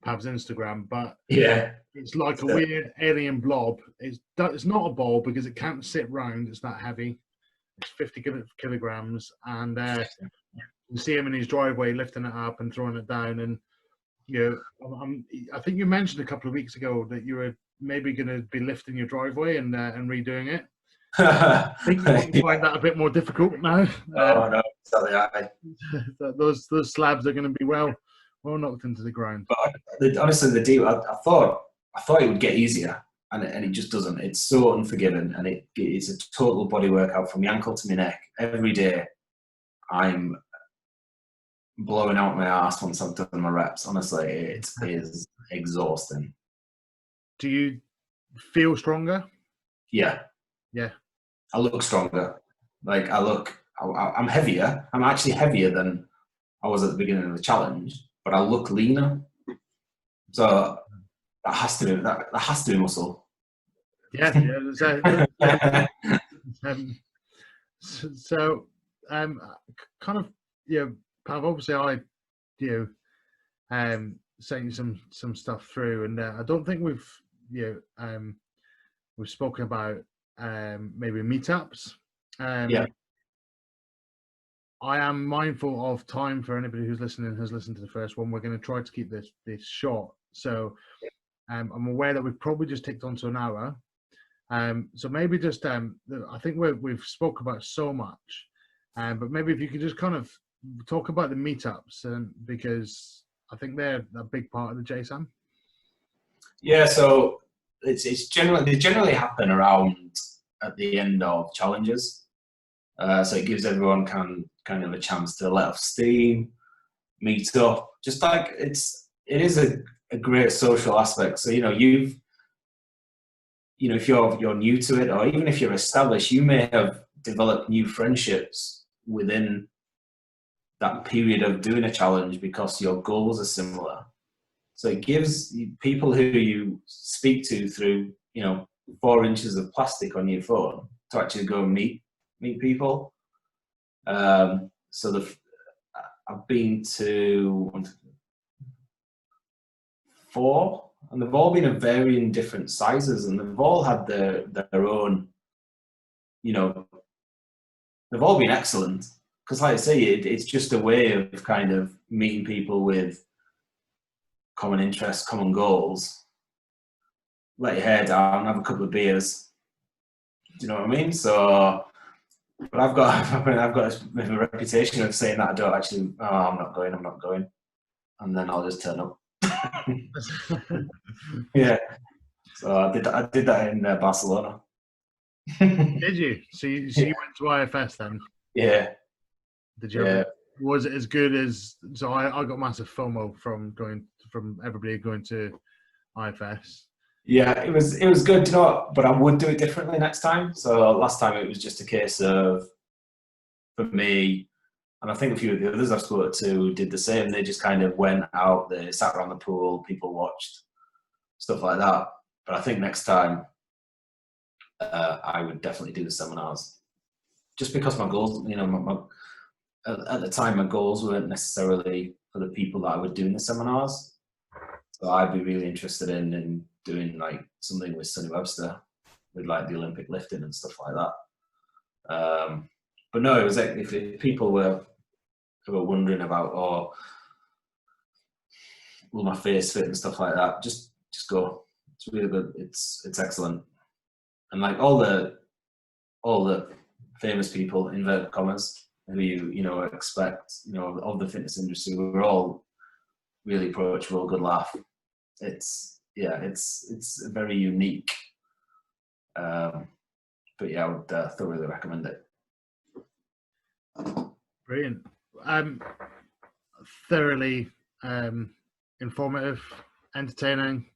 Pav's Instagram. But yeah, it's like a weird alien blob. It's not a ball because it can't sit round. It's that heavy. It's 50 kilograms, and you see him in his driveway lifting it up and throwing it down. And you know, I think you mentioned a couple of weeks ago that you were maybe going to be lifting your driveway and redoing it. I think you might find that a bit more difficult now. Oh no, sorry, those slabs are going to be well knocked into the ground. But honestly, the deal, I thought it would get easier, and it just doesn't. It's so unforgiving, and it's a total body workout from my ankle to my neck. Every day, I'm blowing out my ass once I've done my reps. Honestly, it is exhausting. Do you feel stronger? Yeah. I look stronger. Like I'm heavier. I'm actually heavier than I was at the beginning of the challenge, but I look leaner. So that has to be muscle. Yeah. Kind of, you know, Pav, obviously I, you know, sent you some stuff through, and I don't think we've spoken about maybe meetups. Yeah. I am mindful of time for anybody who's listening has listened to the first one. We're going to try to keep this short. So I'm aware that we've probably just ticked onto an hour. So maybe just I think we've spoke about so much, but maybe if you could just kind of talk about the meetups, because I think they're a big part of the JSAM. Yeah, so they generally happen around at the end of challenges. So it gives everyone kind of a chance to let off steam, meet up. Just like it is a great social aspect. So if you're new to it, or even if you're established, you may have developed new friendships within that period of doing a challenge because your goals are similar. So it gives people who you speak to through 4 inches of plastic on your phone to actually go and meet people. So I've been to 4, and they've all been of varying different sizes, and they've all had their own, you know, they've all been excellent. Because like I say, it's just a way of kind of meeting people with common interests, common goals. Let your hair down, have a couple of beers. Do you know what I mean? So, but I've got a bit of a reputation of saying that I don't actually. Oh, I'm not going, and then I'll just turn up. Yeah. So I did that in Barcelona. Did you? So you went to IFS then? Yeah. Did you? Yeah. Was it as good as? So I got massive FOMO from everybody going to IFS. Yeah, it was good, you know what? But I would do it differently next time. So last time it was just a case of, for me, and I think a few of the others I've spoken to did the same. They just kind of went out, they sat around the pool, people watched, stuff like that. But I think next time I would definitely do the seminars, just because my goals, you know, at the time my goals weren't necessarily for the people that I would do in the seminars. So I'd be really interested in doing like something with Sonny Webster, with like the Olympic lifting and stuff like that. But no, it was like if people were wondering about, oh, will my face fit and stuff like that, just go. It's really good. It's excellent. And like all the famous people, inverted commas, who you know expect, you know, of the fitness industry, we're all really approachable, good laugh. It's a very unique. But yeah, I would thoroughly recommend it. Brilliant. Thoroughly informative, entertaining.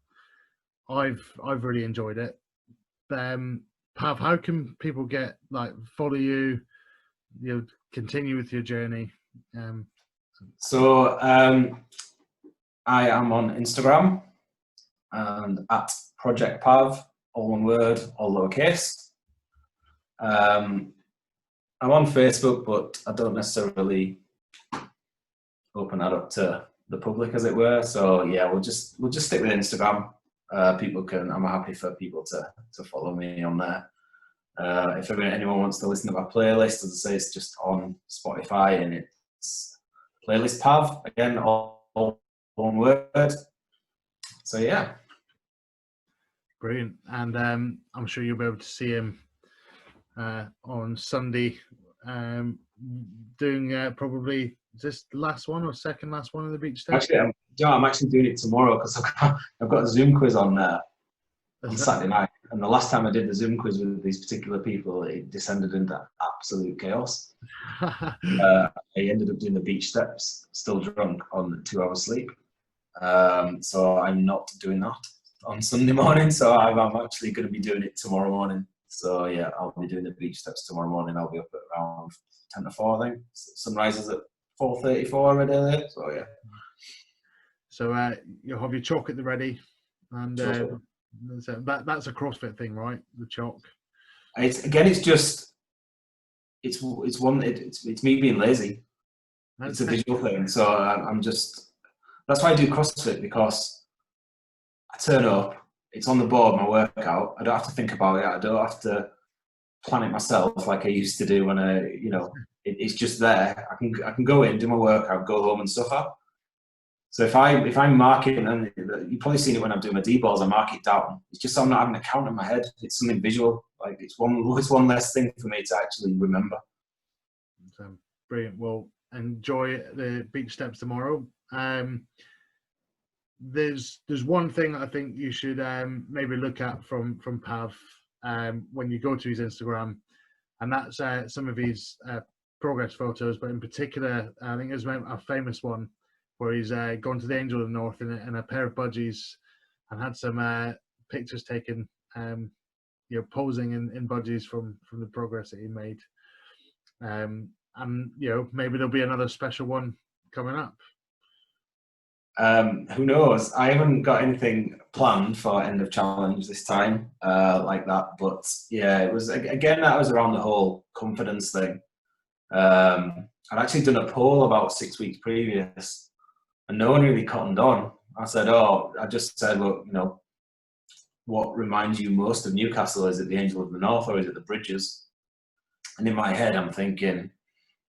I've really enjoyed it. Pav, how can people follow you? You know, continue with your journey. So I am on Instagram and at Project Pav, all one word, all lowercase. I'm on Facebook, but I don't necessarily open that up to the public, as it were. So yeah, we'll just stick with Instagram. I'm happy for people to follow me on there. If anyone wants to listen to my playlist, as I say, it's just on Spotify, and it's playlist Pav, again, all one word. So yeah. Brilliant. And I'm sure you'll be able to see him on Sunday doing probably this last one or second last one of the beach steps. Actually, I'm actually doing it tomorrow, because I've got a Zoom quiz on Saturday night. And the last time I did the Zoom quiz with these particular people, it descended into absolute chaos. I ended up doing the beach steps, still drunk, on 2 hours sleep. So I'm not doing that on Sunday morning. So I'm actually going to be doing it tomorrow morning. So yeah, I'll be doing the beach steps tomorrow morning. I'll be up at around 10 to 4, I think. Sunrise is at 4:34 every day. So yeah. So you'll have your chalk at the ready, and that's a CrossFit thing, right? The chalk. It's me being lazy. It's a visual thing. So that's why I do CrossFit, because I turn up, it's on the board, my workout. I don't have to think about it. I don't have to plan it myself like I used to do when it's just there. I can go in, do my workout, go home and suffer. So if I'm marking, and you've probably seen it when I'm doing my D-balls, I mark it down. It's just so I'm not having a count in my head. It's something visual. Like it's one less thing for me to actually remember. So, brilliant. Well, enjoy the beach steps tomorrow. There's one thing I think you should maybe look at from Pav when you go to his Instagram, and that's some of his progress photos. But in particular, I think there's a famous one where he's gone to the Angel of the North in a pair of budgies and had some pictures taken, posing in budgies from the progress that he made. And maybe there'll be another special one coming up. Who knows? I haven't got anything planned for end of challenge this time like that. But yeah, it was again, that was around the whole confidence thing. I'd actually done a poll about 6 weeks previous, and no one really cottoned on. I said, I just said, look, what reminds you most of Newcastle? Is it the Angel of the North or is it the bridges? And in my head, I'm thinking,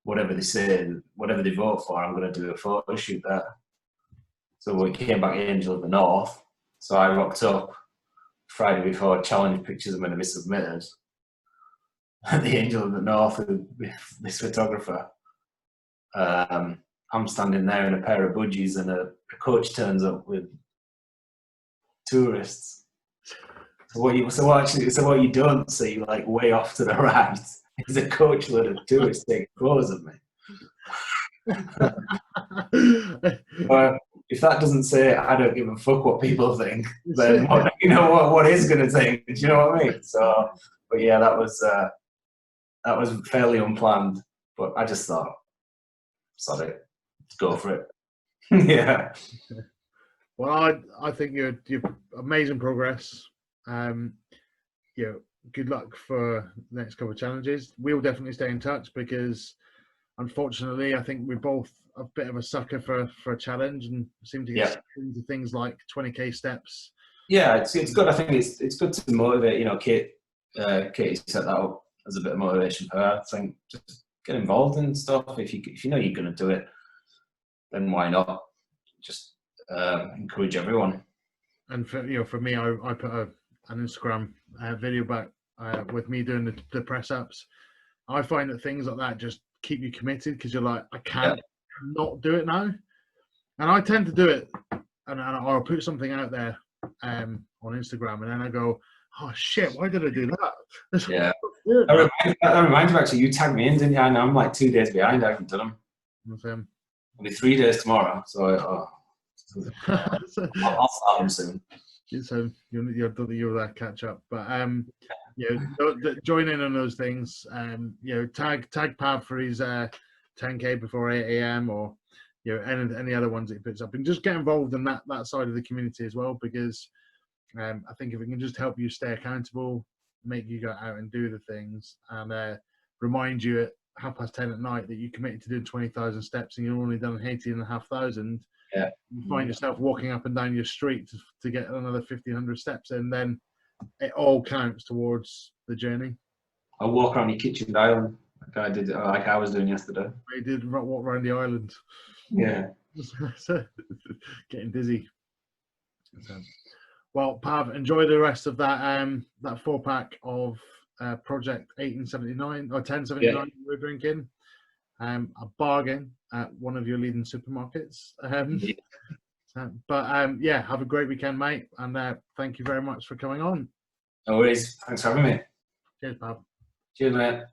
whatever they say, whatever they vote for, I'm going to do a photo shoot there. So we came back Angel of the North. So I rocked up Friday before challenge pictures are going to be submitted. The Angel of the North with this photographer. I'm standing there in a pair of budgies and a coach turns up with tourists. So what you don't see, like way off to the right, is a coach load of tourists taking photos of me. If that doesn't say I don't give a fuck what people think, then what is going to think? Do you know what I mean? So, but yeah, that was fairly unplanned. But I just thought, sod it, let's go for it. Yeah. Well, I think you're amazing progress. Good luck for the next couple of challenges. We'll definitely stay in touch because, unfortunately, I think we're both a bit of a sucker for a challenge and seem to get into things like 20k steps. Yeah, it's good. I think it's good to motivate. Katie set that up as a bit of motivation for her. I think just get involved in stuff. If you know you're going to do it, then why not? Just encourage everyone. And for me, I put an Instagram video back with me doing the press ups. I find that things like that just keep you committed because you're like, I can't not do it now. And I tend to do it, and I'll put something out there on Instagram, and then I go, oh shit, why did I do that? Yeah. That reminds me, actually, you tagged me in, didn't you? I know I'm like 2 days behind. I haven't done them. It'll be 3 days tomorrow, so I'll start them soon. So you're that catch up, but join in on those things. Tag Pav for his 10k before 8 a.m. or any other ones that he puts up, and just get involved in that side of the community as well, because I think if it can just help you stay accountable, make you go out and do the things, and remind you at 10:30 at night that you committed to doing 20,000 steps and you've only done 18,500. Yeah. You find yourself walking up and down your street to get another 1,500 steps in, then it all counts towards the journey. I'll walk around your kitchen island like I was doing yesterday. I did walk around the island. Yeah. Getting dizzy. Well, Pav, enjoy the rest of that 4-pack of Project 1879 or 1079 we're drinking. A bargain at one of your leading supermarkets. But have a great weekend, mate, and thank you very much for coming on. No worries. Thanks for having me. Cheers, Pav. Cheers, mate.